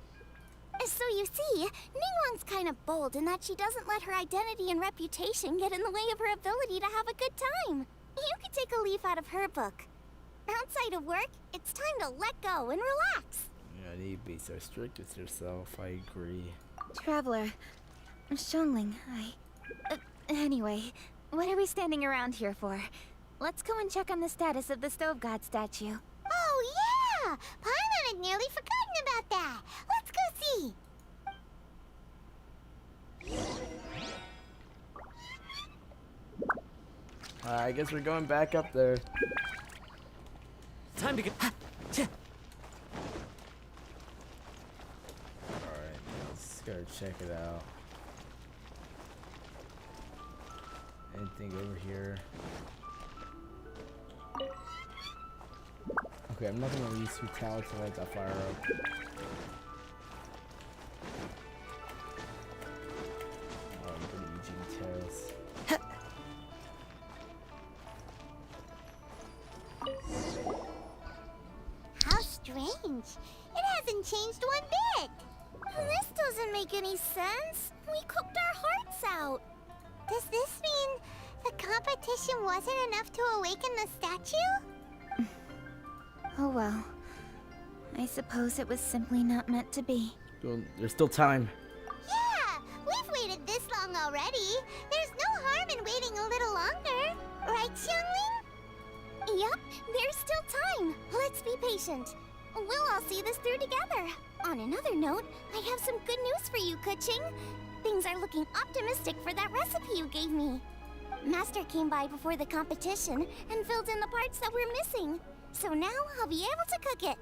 So you see, Ningguang's kind of bold in that she doesn't let her identity and reputation get in the way of her ability to have a good time. You could take a leaf out of her book. Outside of work, it's time to let go and relax. You need to be so strict with yourself, I agree. Traveler, Xiangling, anyway, what are we standing around here for? Let's go and check on the status of the Stove God statue. Oh yeah! Paimon had nearly forgotten about that. Let's go see. I guess we're going back up there. Time to get. Alright, let's go check it out. Anything over here? Okay, I'm not gonna use 2 talents to light that fire up. Oh, I'm gonna Eugene Terrace. How strange. It hasn't changed one bit. This doesn't make any sense. We cooked our hearts out. Does this mean the competition wasn't enough to awaken the statue? Oh well. I suppose it was simply not meant to be. Well, there's still time. Yeah, we've waited this long already. There's no harm in waiting a little longer. Right, Xiangling? Yep, there's still time. Let's be patient. We'll all see this through together. On another note, I have some good news for you, Keqing. Things are looking optimistic for that recipe you gave me. Master came by before the competition and filled in the parts that were missing. So now I'll be able to cook it.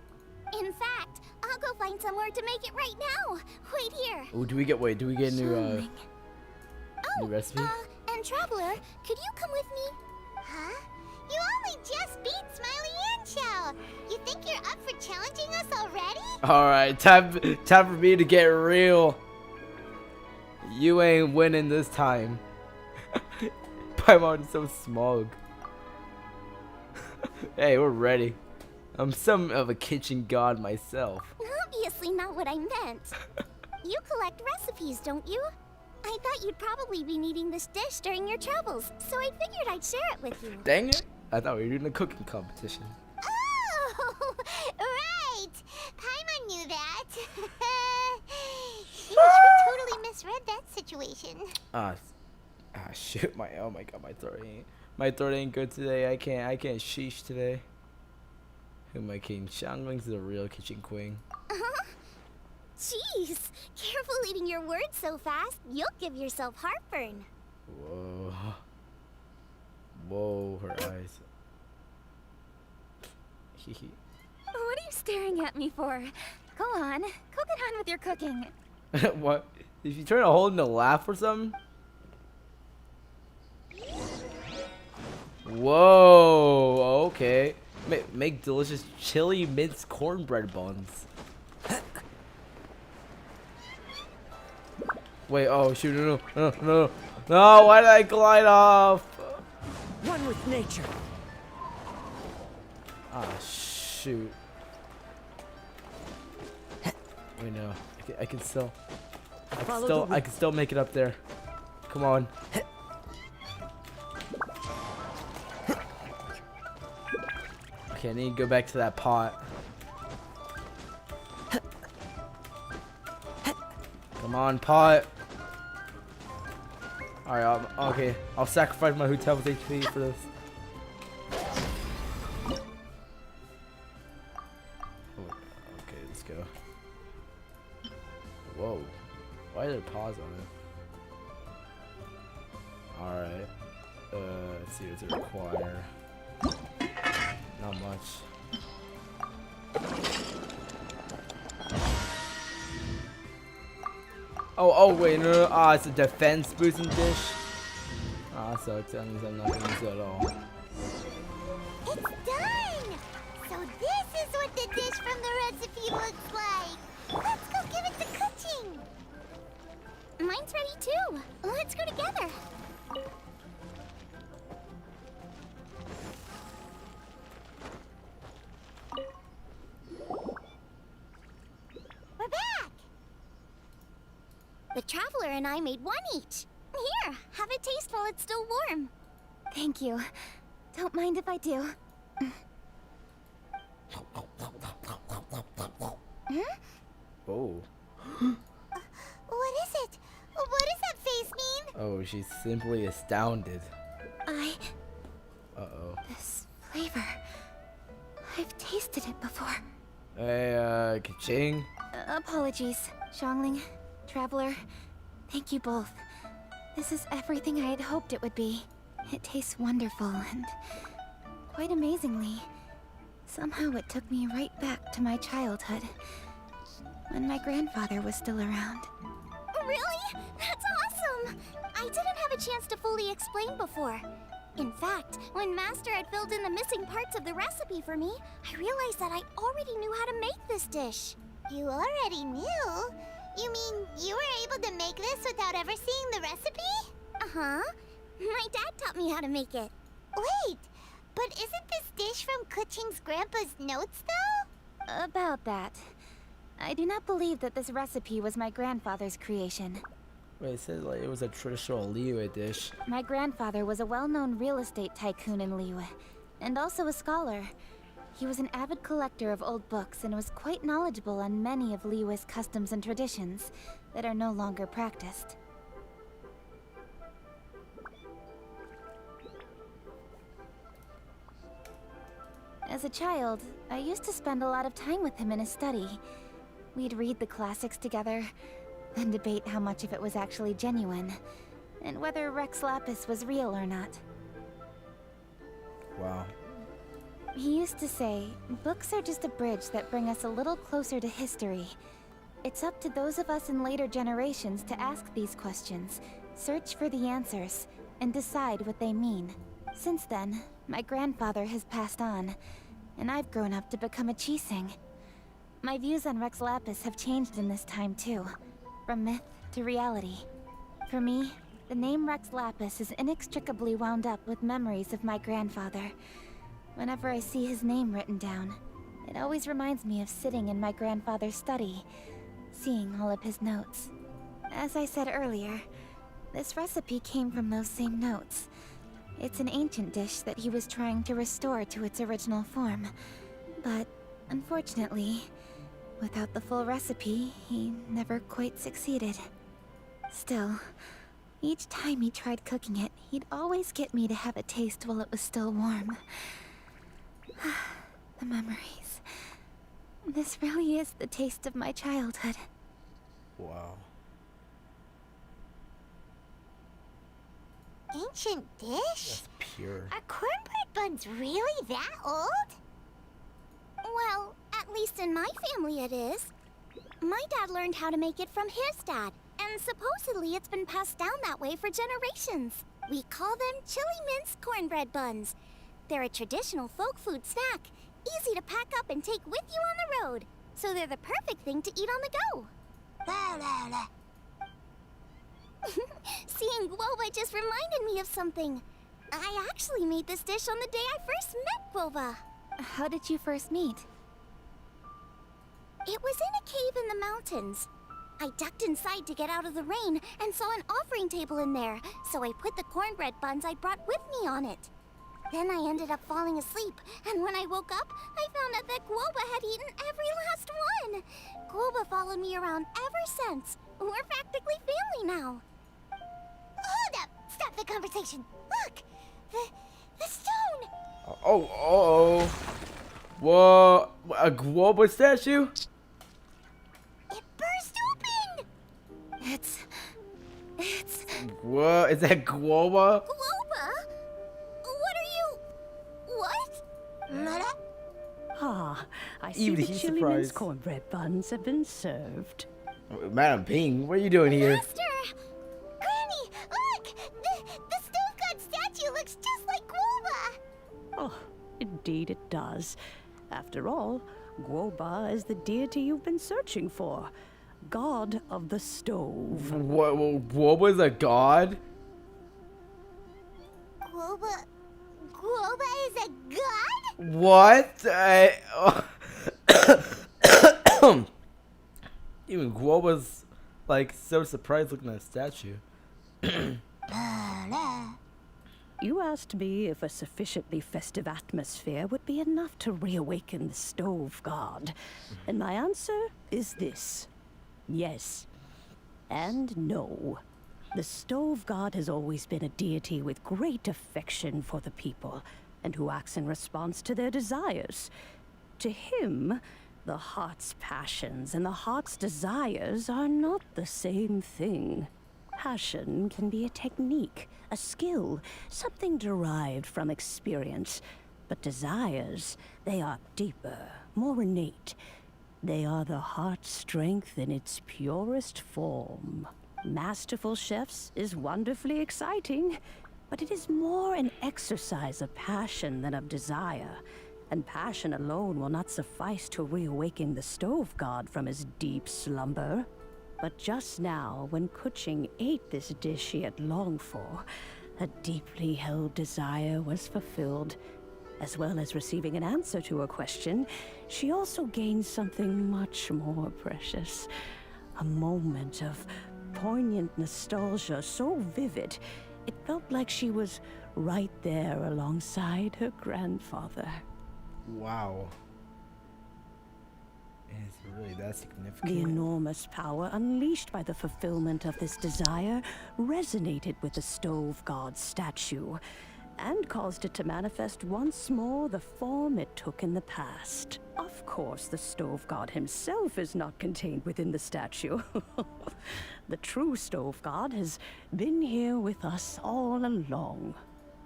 In fact, I'll go find somewhere to make it right now. Wait here. Oh, do we get a new new recipe? And Traveler, could you come with me? Huh? You only just beat Smiley and Chow. You think you're up for challenging us already? Alright, time for me to get real. You ain't winning this time. Paimon's so smug. Hey, we're ready. I'm some of a kitchen god myself. Obviously not what I meant. You collect recipes, don't you? I thought you'd probably be needing this dish during your travels, so I figured I'd share it with you. Dang it! I thought we were doing a cooking competition. Oh, right! Paimon knew that. We totally misread that situation. Shoot, oh my god, my throat ain't good today. I can't sheesh today. Who am I kidding? Xiangling's the real kitchen queen. Jeez, careful eating your words so fast. You'll give yourself heartburn. Whoa. Whoa, her eyes. What are you staring at me for? Go on, get on with your cooking. What? If you trying to hold in to laugh or something? Whoa, okay. Make delicious chili minced cornbread buns. Wait, oh shoot, no, why did I glide off? One with nature. Ah, shoot. Wait, no, I can still make it up there. Come on. Okay, I need to go back to that pot. on, pot. Alright, okay. I'll sacrifice my hotel's HP for this. Okay, let's go. Whoa. Why did it pause on it? Alright. Let's see what does it require. Not much. Oh wait, no. Ah, it's a defense boosting dish. Ah, that sucks. That means I'm not gonna use it at all. It's done! So this is what the dish from the recipe looks like. Let's go give it to Kuching. Mine's ready too. Let's go together. We're back! The Traveler and I made one each. Here, have a taste while it's still warm. Thank you. Don't mind if I do. Oh. What is it? What does that face mean? Oh, she's simply astounded. Uh-oh. This flavor. I've tasted it before. Hey, Kaching. Apologies, Xiangling, Traveler. Thank you both. This is everything I had hoped it would be. It tastes wonderful and quite amazingly. Somehow it took me right back to my childhood, when my grandfather was still around. Really? That's awesome! I didn't have a chance to fully explain before. In fact, when Master had filled in the missing parts of the recipe for me, I realized that I already knew how to make this dish. You already knew? You mean you were able to make this without ever seeing the recipe? Uh-huh. My dad taught me how to make it. Wait, but isn't this dish from Kuching's grandpa's notes, though? About that. I do not believe that this recipe was my grandfather's creation. Wait, it says like it was a traditional Liyue dish. My grandfather was a well-known real estate tycoon in Liyue, and also a scholar. He was an avid collector of old books and was quite knowledgeable on many of Liyue's customs and traditions that are no longer practiced. As a child, I used to spend a lot of time with him in his study. We'd read the classics together, then debate how much of it was actually genuine, and whether Rex Lapis was real or not. Wow. He used to say, books are just a bridge that bring us a little closer to history. It's up to those of us in later generations to ask these questions, search for the answers, and decide what they mean. Since then, my grandfather has passed on, and I've grown up to become a Qixing. My views on Rex Lapis have changed in this time too, from myth to reality. For me, the name Rex Lapis is inextricably wound up with memories of my grandfather. Whenever I see his name written down, it always reminds me of sitting in my grandfather's study, seeing all of his notes. As I said earlier, this recipe came from those same notes. It's an ancient dish that he was trying to restore to its original form. But, unfortunately, without the full recipe, he never quite succeeded. Still, each time he tried cooking it, he'd always get me to have a taste while it was still warm. The memories. This really is the taste of my childhood. Wow. Ancient dish? That's pure. Are cornbread buns really that old? Well, at least in my family it is. My dad learned how to make it from his dad, and supposedly it's been passed down that way for generations. We call them chili mince cornbread buns. They're a traditional folk food snack, easy to pack up and take with you on the road. So they're the perfect thing to eat on the go. Seeing Guoba just reminded me of something. I actually made this dish on the day I first met Guoba. How did you first meet? It was in a cave in the mountains. I ducked inside to get out of the rain and saw an offering table in there, so I put the cornbread buns I brought with me on it. Then I ended up falling asleep, and when I woke up, I found out that Guoba had eaten every last one. Guoba followed me around ever since. We're practically family now. Hold up! Stop the conversation. Look! The stone! Oh. Whoa. A Guoba statue? It burst open! It's... What? Is that Guoba? Guoba? What are you... What? Mother? Ah, I see Even the he's chili mince surprised. cornbread buns have been served. Madam Ping, what are you doing here? Master! Granny, look! The stove god statue looks just like Guoba! Oh, indeed it does. After all, Guoba is the deity you've been searching for. God of the stove. What? Guoba's a god? Guoba is a god? What? Even Guoba's like so surprised looking at a statue. You asked me if a sufficiently festive atmosphere would be enough to reawaken the stove god. And my answer is this. Yes. And no. The stove god has always been a deity with great affection for the people, and who acts in response to their desires. To him, the heart's passions and the heart's desires are not the same thing. Passion can be a technique, a skill, something derived from experience. But desires, they are deeper, more innate. They are the heart's strength in its purest form. Masterful chefs is wonderfully exciting, but it is more an exercise of passion than of desire. And passion alone will not suffice to reawaken the stove god from his deep slumber. But just now, when Kuching ate this dish she had longed for, a deeply held desire was fulfilled. As well as receiving an answer to her question, she also gained something much more precious. A moment of poignant nostalgia so vivid, it felt like she was right there alongside her grandfather. Wow. It's really that significant. The enormous power unleashed by the fulfillment of this desire resonated with the stove god's statue, and caused it to manifest once more the form it took in the past. Of course, the stove god himself is not contained within the statue. The true stove god has been here with us all along.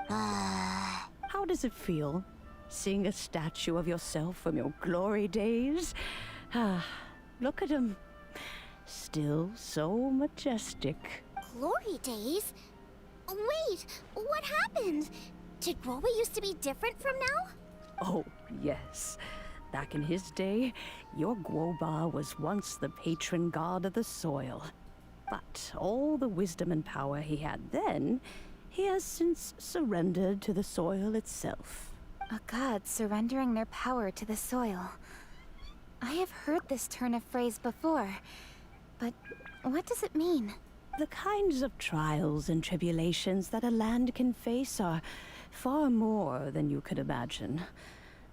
How does it feel, seeing a statue of yourself from your glory days? Look at him. Still so majestic. Glory days? Wait, what happened? Did Guoba used to be different from now? Oh, yes. Back in his day, your Guoba was once the patron god of the soil. But all the wisdom and power he had then, he has since surrendered to the soil itself. A god surrendering their power to the soil. I have heard this turn of phrase before, but what does it mean? The kinds of trials and tribulations that a land can face are far more than you could imagine.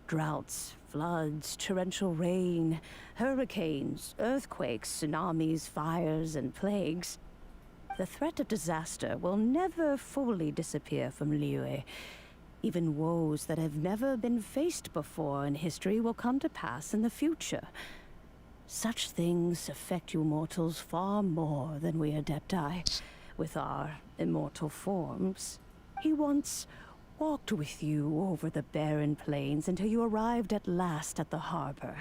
Droughts, floods, torrential rain, hurricanes, earthquakes, tsunamis, fires, and plagues. The threat of disaster will never fully disappear from Liyue. Even woes that have never been faced before in history will come to pass in the future. Such things affect you mortals far more than we Adepti, with our immortal forms. He once walked with you over the barren plains until you arrived at last at the harbor.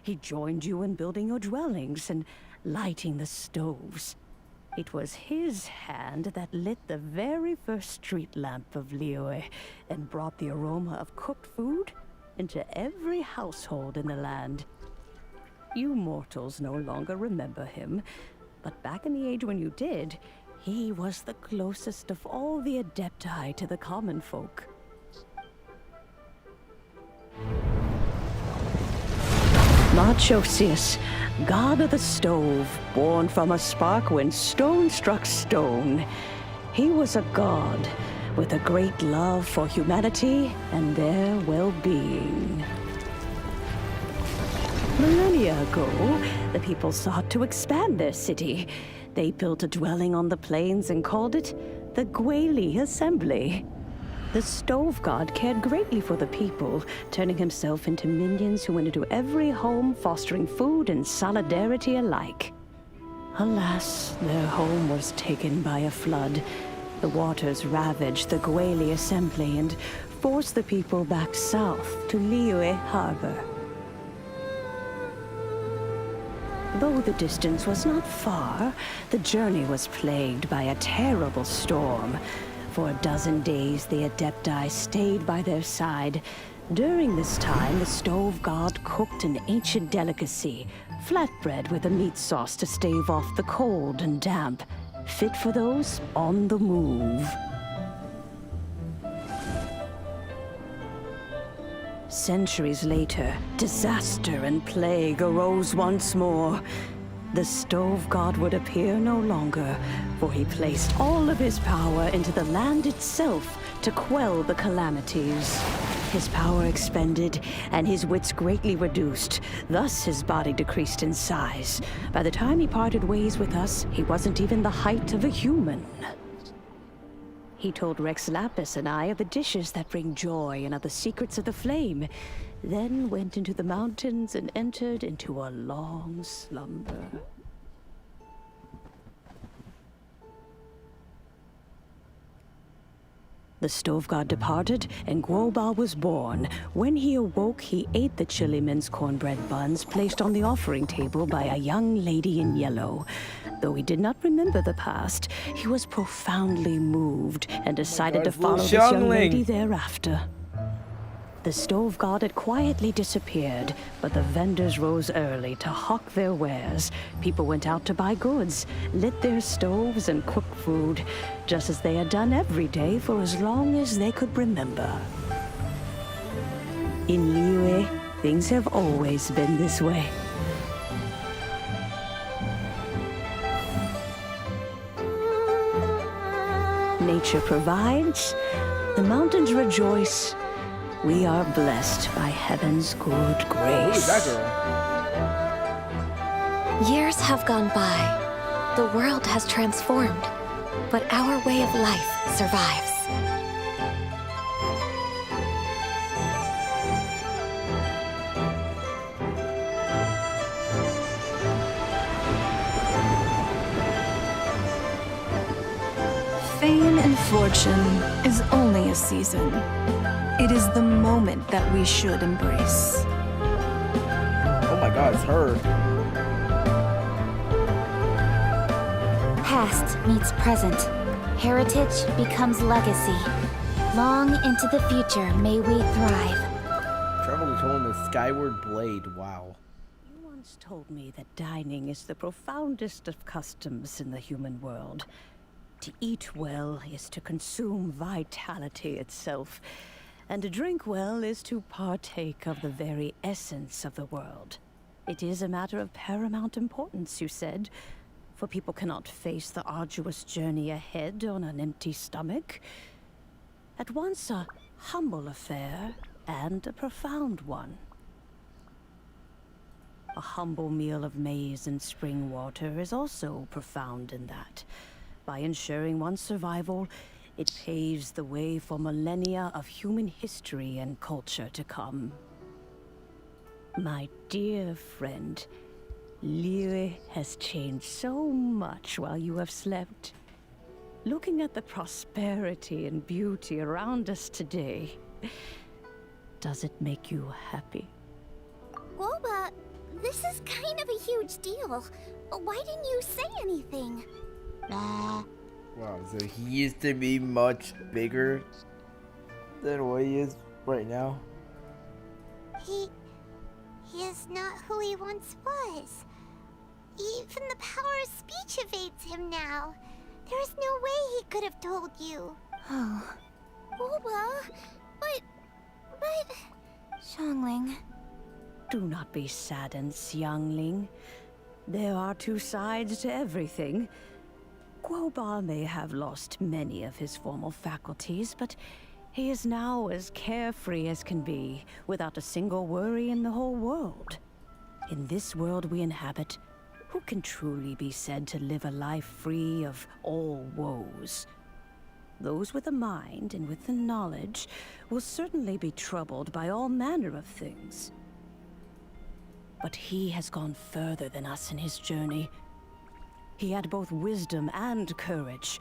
He joined you in building your dwellings and lighting the stoves. It was his hand that lit the very first street lamp of Liyue and brought the aroma of cooked food into every household in the land. You mortals no longer remember him, but back in the age when you did, he was the closest of all the Adepti to the common folk. Moonchase, god of the stove, born from a spark when stone struck stone. He was a god, with a great love for humanity and their well-being. Millennia ago, the people sought to expand their city. They built a dwelling on the plains and called it the Gwali Assembly. The Stove God cared greatly for the people, turning himself into minions who went into every home, fostering food and solidarity alike. Alas, their home was taken by a flood. The waters ravaged the Gwali Assembly and forced the people back south to Liyue Harbor. Though the distance was not far, the journey was plagued by a terrible storm. For a dozen days, the Adepti stayed by their side. During this time, the Stove God cooked an ancient delicacy, flatbread with a meat sauce to stave off the cold and damp, fit for those on the move. Centuries later, disaster and plague arose once more. The Stove God would appear no longer, for he placed all of his power into the land itself to quell the calamities. His power expended, and his wits greatly reduced. Thus his body decreased in size. By the time he parted ways with us, he wasn't even the height of a human. He told Rex Lapis and I of the dishes that bring joy and of the secrets of the flame, then went into the mountains and entered into a long slumber. The Stove God departed, and Guoba was born. When he awoke, he ate the Chiliman's cornbread buns placed on the offering table by a young lady in yellow. Though he did not remember the past, he was profoundly moved and decided to follow this young lady thereafter. The Stove God had quietly disappeared, but the vendors rose early to hawk their wares. People went out to buy goods, lit their stoves, and cooked food, just as they had done every day for as long as they could remember. In Liyue, things have always been this way. Nature provides, the mountains rejoice. We are blessed by heaven's good grace. Who is that girl? Years have gone by. The world has transformed, but our way of life survives. Fame and fortune is only a season. It is the moment that we should embrace. Oh my god, it's her. Past meets present. Heritage becomes legacy. Long into the future may we thrive. Travel controlling the skyward blade. Wow. You once told me that dining is the profoundest of customs in the human world. To eat well is to consume vitality itself, and to drink well is to partake of the very essence of the world. It is a matter of paramount importance, you said, for people cannot face the arduous journey ahead on an empty stomach. At once a humble affair and a profound one. A humble meal of maize and spring water is also profound in that. By ensuring one's survival, it paves the way for millennia of human history and culture to come. My dear friend, Liyue has changed so much while you have slept. Looking at the prosperity and beauty around us today, does it make you happy? Woba, this is kind of a huge deal. Why didn't you say anything? Wow, so he used to be much bigger than what he is right now. He is not who he once was. Even the power of speech evades him now. There is no way he could have told you. Oh. Woba, but... Xiangling. Do not be saddened, Xiangling. There are two sides to everything. Guoba may have lost many of his formal faculties, but he is now as carefree as can be, without a single worry in the whole world. In this world we inhabit, who can truly be said to live a life free of all woes? Those with a mind and with the knowledge will certainly be troubled by all manner of things. But he has gone further than us in his journey. He had both wisdom and courage.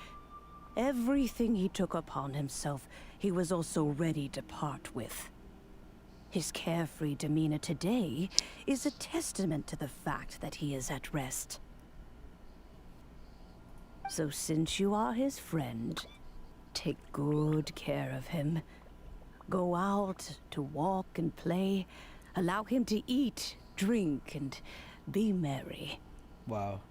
Everything he took upon himself, he was also ready to part with. His carefree demeanor today is a testament to the fact that he is at rest. So since you are his friend, take good care of him. Go out to walk and play. Allow him to eat, drink, and be merry. Wow.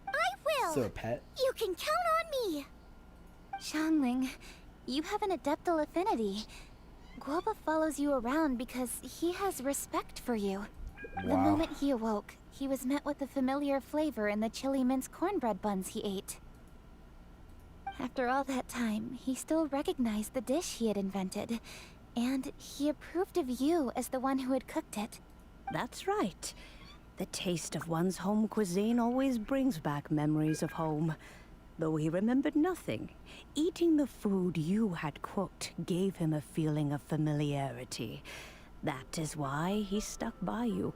I will! So a pet? You can count on me! Xiangling, you have an adeptal affinity. Guoba follows you around because he has respect for you. The Wow. moment he awoke, he was met with a familiar flavor in the chili mince cornbread buns he ate. After all that time, he still recognized the dish he had invented, and he approved of you as the one who had cooked it. That's right. The taste of one's home cuisine always brings back memories of home. Though he remembered nothing, eating the food you had cooked gave him a feeling of familiarity. That is why he stuck by you.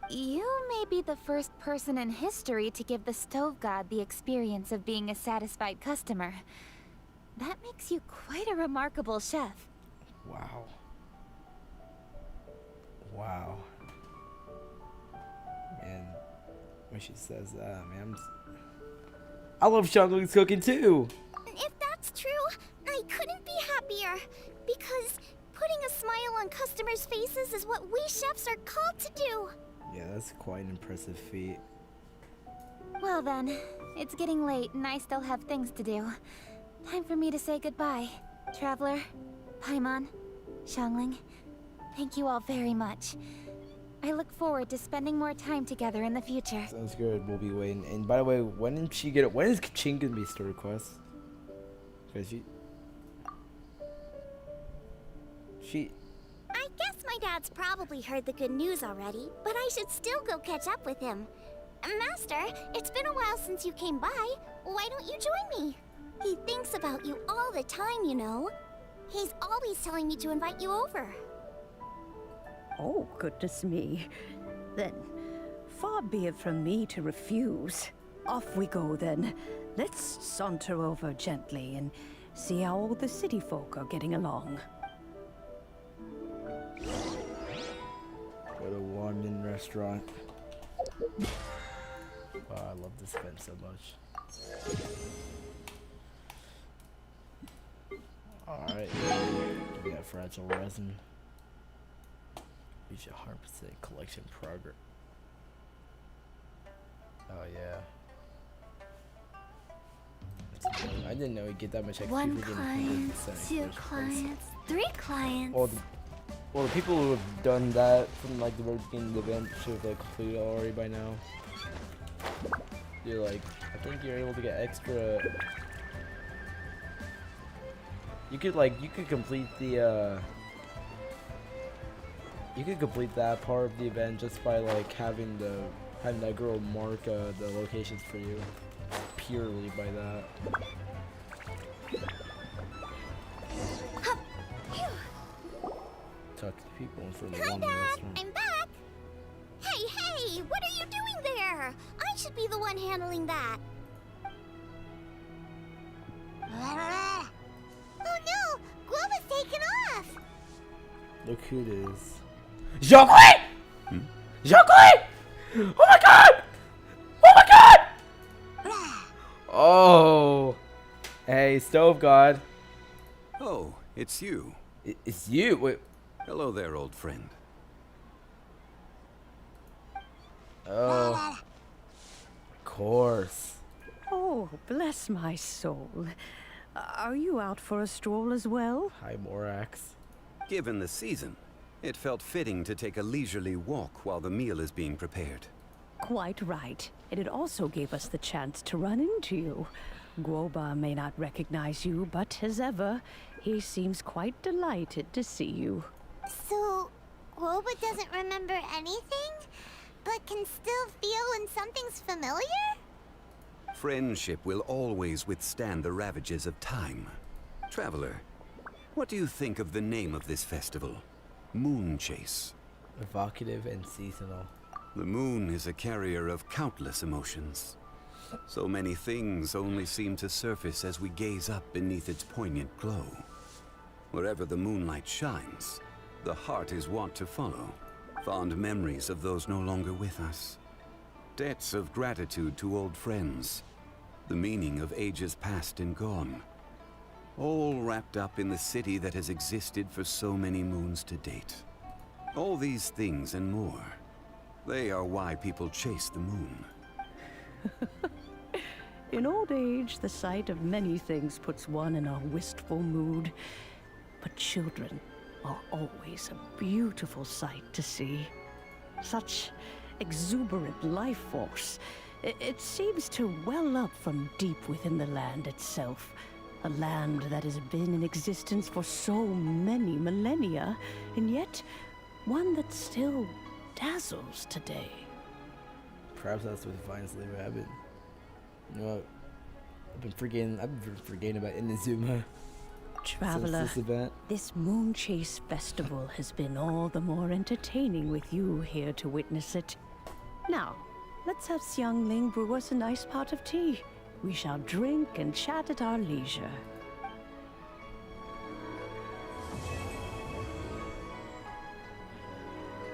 You may be the first person in history to give the stove god the experience of being a satisfied customer. That makes you quite a remarkable chef. Wow. Wow. Man, when she says that, man, I love Xiangling's cooking too. If that's true, I couldn't be happier. Because putting a smile on customers' faces is what we chefs are called to do. Yeah, that's quite an impressive feat. Well then, it's getting late and I still have things to do. Time for me to say goodbye. Traveler, Paimon, Xiangling, thank you all very much. I look forward to spending more time together in the future. Sounds good. We'll be waiting. And by the way, when did she get it? When is Qing gonna be store request? Cause she. I guess my dad's probably heard the good news already, but I should still go catch up with him. Master, it's been a while since you came by. Why don't you join me? He thinks about you all the time, you know. He's always telling me to invite you over. Oh, goodness me. Then, far be it from me to refuse. Off we go then. Let's saunter over gently and see how all the city folk are getting along. What a warming restaurant. Oh, I love this event so much. Alright, give me that fragile resin. Reach 100% collection progress. Oh yeah. I didn't know you get that much XP One for getting client, 100% two first place. clients, three clients. Well, the people who have done that from like the very beginning of the event should have like completed it already by now. You're like, I think you're able to get extra. You could complete the you could complete that part of the event just by like having that girl mark the locations for you purely by that. Talk to people for the Hi, one Dad. restaurant. I'm back. Hey, what are you doing there? I should be the one handling that. Oh no, Guoba's taken off. Look who it is. Zhongli! Zhongli! Oh my god! Oh my god! Oh. Hey, Stove God. Oh, it's you. It's you. Wait. Hello there, old friend. Oh. Of course. Oh, bless my soul. Are you out for a stroll as well? Hi, Morax. Given the season, it felt fitting to take a leisurely walk while the meal is being prepared. quite right. And it also gave us the chance to run into you. Guoba may not recognize you, but as ever, he seems quite delighted to see you. So, Woba doesn't remember anything, but can still feel when something's familiar? Friendship will always withstand the ravages of time. Traveler, what do you think of the name of this festival? Moonchase. Evocative and seasonal. The moon is a carrier of countless emotions. So many things only seem to surface as we gaze up beneath its poignant glow. Wherever the moonlight shines, the heart is wont to follow. Fond memories of those no longer with us. Debts of gratitude to old friends. The meaning of ages past and gone. All wrapped up in the city that has existed for so many moons to date. All these things and more. They are why people chase the moon. In old age, the sight of many things puts one in a wistful mood. But children are always a beautiful sight to see. Such exuberant life force. It seems to well up from deep within the land itself. A land that has been in existence for so many millennia, and yet one that still dazzles today. Perhaps that's what defines Leo Abbott. You know what? I've been forgetting about Inazuma. Traveler, Since this event. this Moonchase festival has been all the more entertaining with you here to witness it. Now, let's have Xiangling brew us a nice pot of tea. We shall drink and chat at our leisure.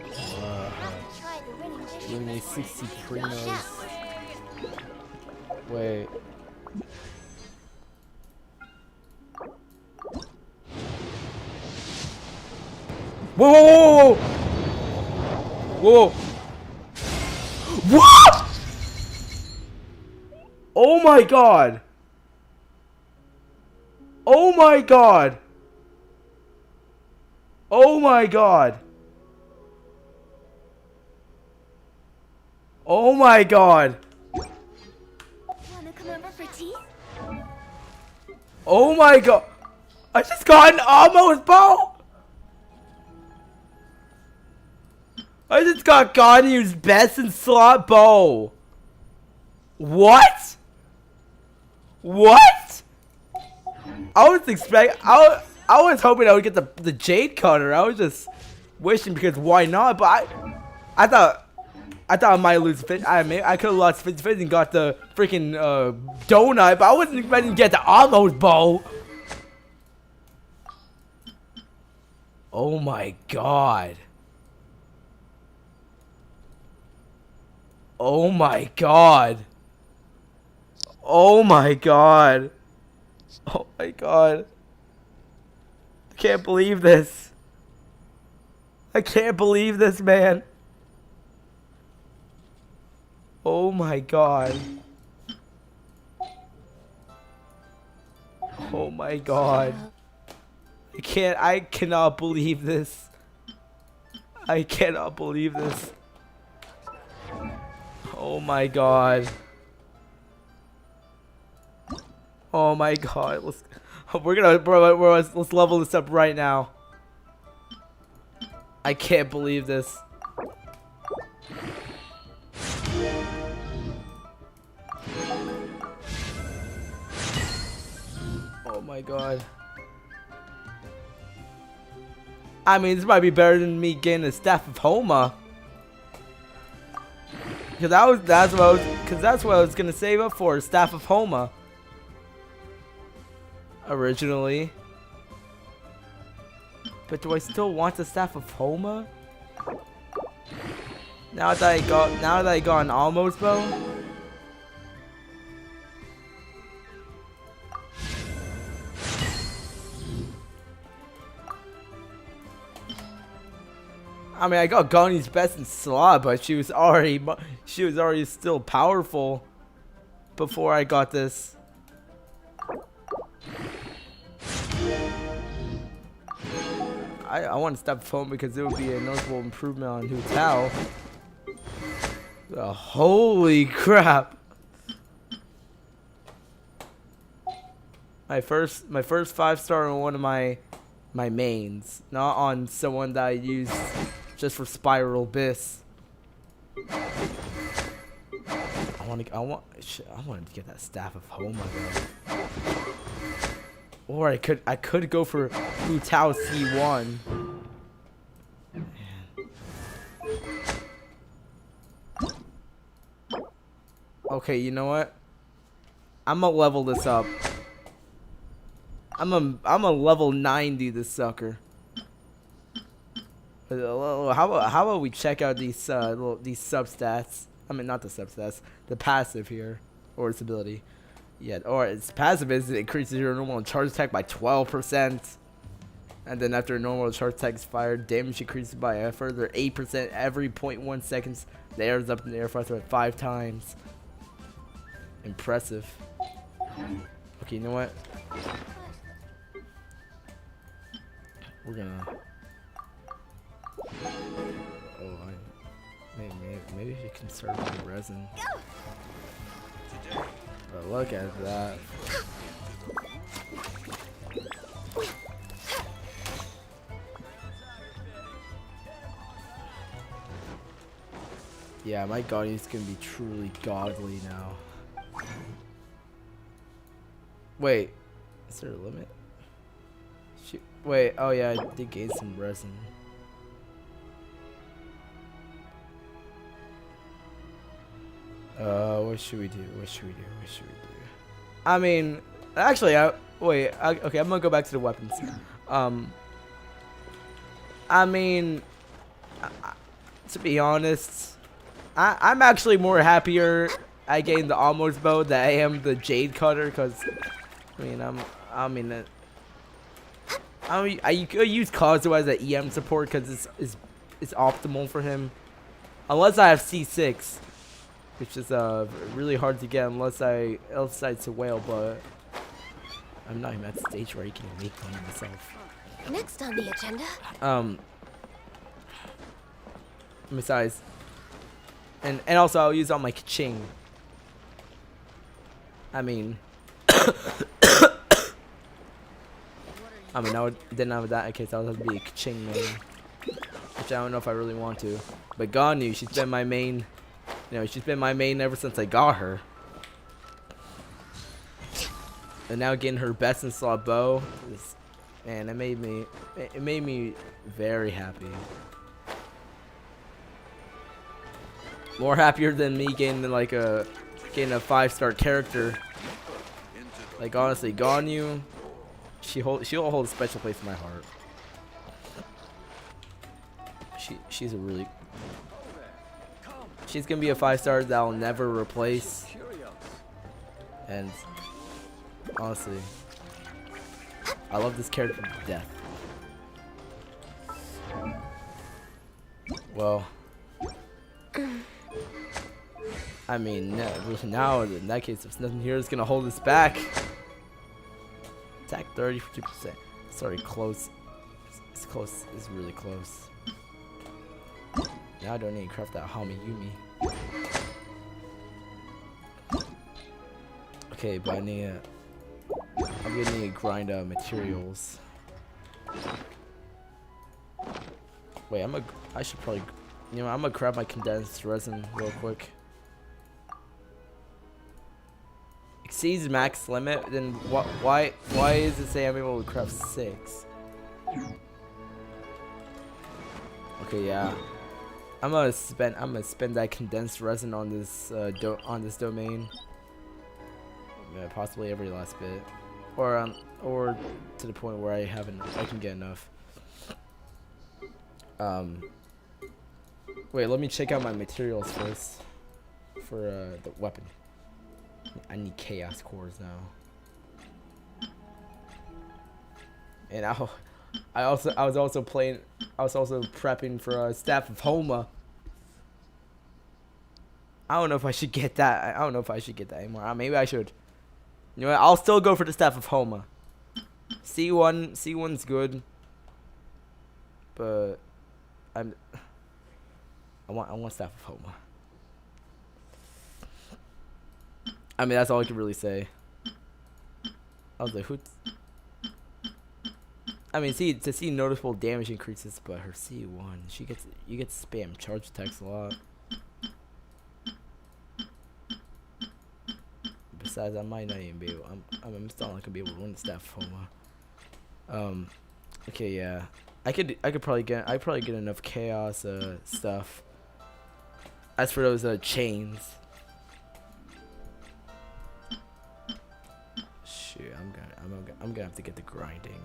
Have to try the winning dish. Winning 60 primos. Wait. Whoa, whoa, whoa, whoa, whoa. Whoa! What? Oh my god. Oh my god. Oh my god. Oh my god. Wanna come over for tea? Oh my god. I just got an almost bow. I just got Ganu's best in slot bow. What? What? I was hoping I would get the jade cutter. I was just wishing because why not? But I thought I might lose fit. I could have lost fit and got the freaking donut, but I wasn't expecting to get the almost bow. Oh my god. Oh my god. Oh my god. Oh my god. I can't believe this. I can't believe this, man. Oh my god. Oh my god. I cannot believe this. I cannot believe this. Oh my god. Oh my god. Let's level this up right now. I can't believe this. Oh my god. I mean, this might be better than me getting a Staff of Homa. Because that's what I was gonna save up for, Staff of Homa. Originally. But do I still want the Staff of Homa? Now that I got an almost bow? I mean, I got Gani's best in slot, but she was already still powerful before I got this. I want to step phone because it would be a noticeable improvement on Hu Tao. Holy crap! My first 5-star on one of my mains, not on someone that I used just for Spiral Abyss. I want to get that Staff of Homa though. Or I could go for Hu Tao C1. Okay, you know what? I'm gonna level this up. I'm a level 90 this sucker. How about we check out these substats? I mean, not the substats, the passive here, or its ability. Yeah, or its passive is it increases your normal charge attack by 12%, and then after a normal charge attack is fired, damage increases by a further 8% every 0.1 seconds. The air is up in the air for 5 times. Impressive. Okay, you know what? We're gonna. Maybe you can conserve my resin. But look at that. Yeah, my Guardian's gonna be truly godly now. Wait, is there a limit? Shoot. Wait, oh yeah, I did gain some resin. What should we do? I mean, actually, okay, I'm gonna go back to the weapons. I mean, to be honest, I'm actually more happier I gained the Almost Bow than I am the Jade Cutter, because, I could use Kazuo as an EM support because it's optimal for him, unless I have C6. Which is really hard to get unless I decide to whale, but I'm not even at the stage where I can make one myself. Next on the agenda. Besides, and also I'll use all my Kaching. I mean, then with that case I'll have to be a Kaching main, which I don't know if I really want to. But Ganyu, she's been my main. She's been my main ever since I got her. And now getting her best in slot bow, and it made me very happy. More happier than me getting a 5-star character. Like honestly, Ganyu, she'll hold a special place in my heart. She's a really. She's gonna be a 5-star that I'll never replace. And honestly, I love this character to death. Well, I mean, now in that case, there's nothing here that's gonna hold us back. Attack 30-50%. Sorry, close. It's close. It's really close. Now I don't need to craft that Hami-Yumi. Okay, but I'm gonna need to grind materials. Wait, I should probably, I'm gonna grab my condensed resin real quick. Exceeds max limit, then why does it say I'm able to craft 6? Okay, yeah. I'm gonna spend that condensed resin on this domain. Yeah, possibly every last bit, or to the point where I can get enough. Wait, let me check out my materials first for the weapon. I need chaos cores now, and I was also prepping for Staff of Homa. I don't know if I should get that. I don't know if I should get that anymore. Maybe I should. You know what? I'll still go for the Staff of Homa. C1's good, but I want Staff of Homa. I mean, that's all I can really say. I was like, who? I mean, to see noticeable damage increases, but her C1, you get spam charge attacks a lot. Besides, I might not even be able. I'm still not gonna be able to win the staff Foma. Okay, yeah. I could probably get enough chaos stuff. As for those chains, shoot, I'm gonna have to get the grinding.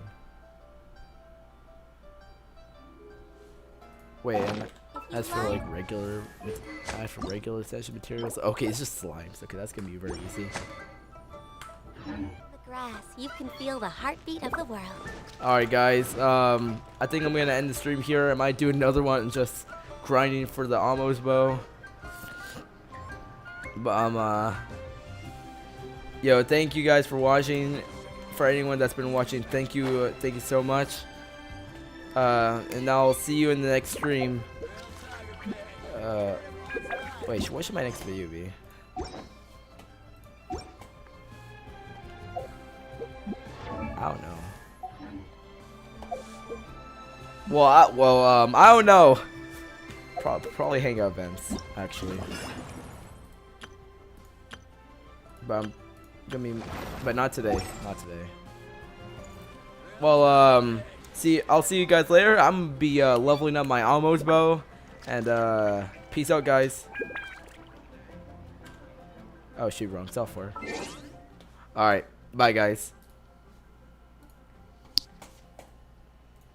Wait, as for like regular essential materials, okay, it's just slimes. Okay, that's gonna be very easy. The grass, you can feel the heartbeat of the world. Alright guys, I think I'm gonna end the stream here. I might do another one just grinding for the Almost bow. But yo, thank you guys for watching. For anyone that's been watching, thank you so much. And I'll see you in the next stream. Wait, what should my next video be? I don't know. Well, I don't know. Probably hangout events, actually. But but not today. Not today. Well, I'll see you guys later. I'm gonna be leveling up my Almost bow, and peace out, guys. Oh shoot, wrong software. All right, bye, guys.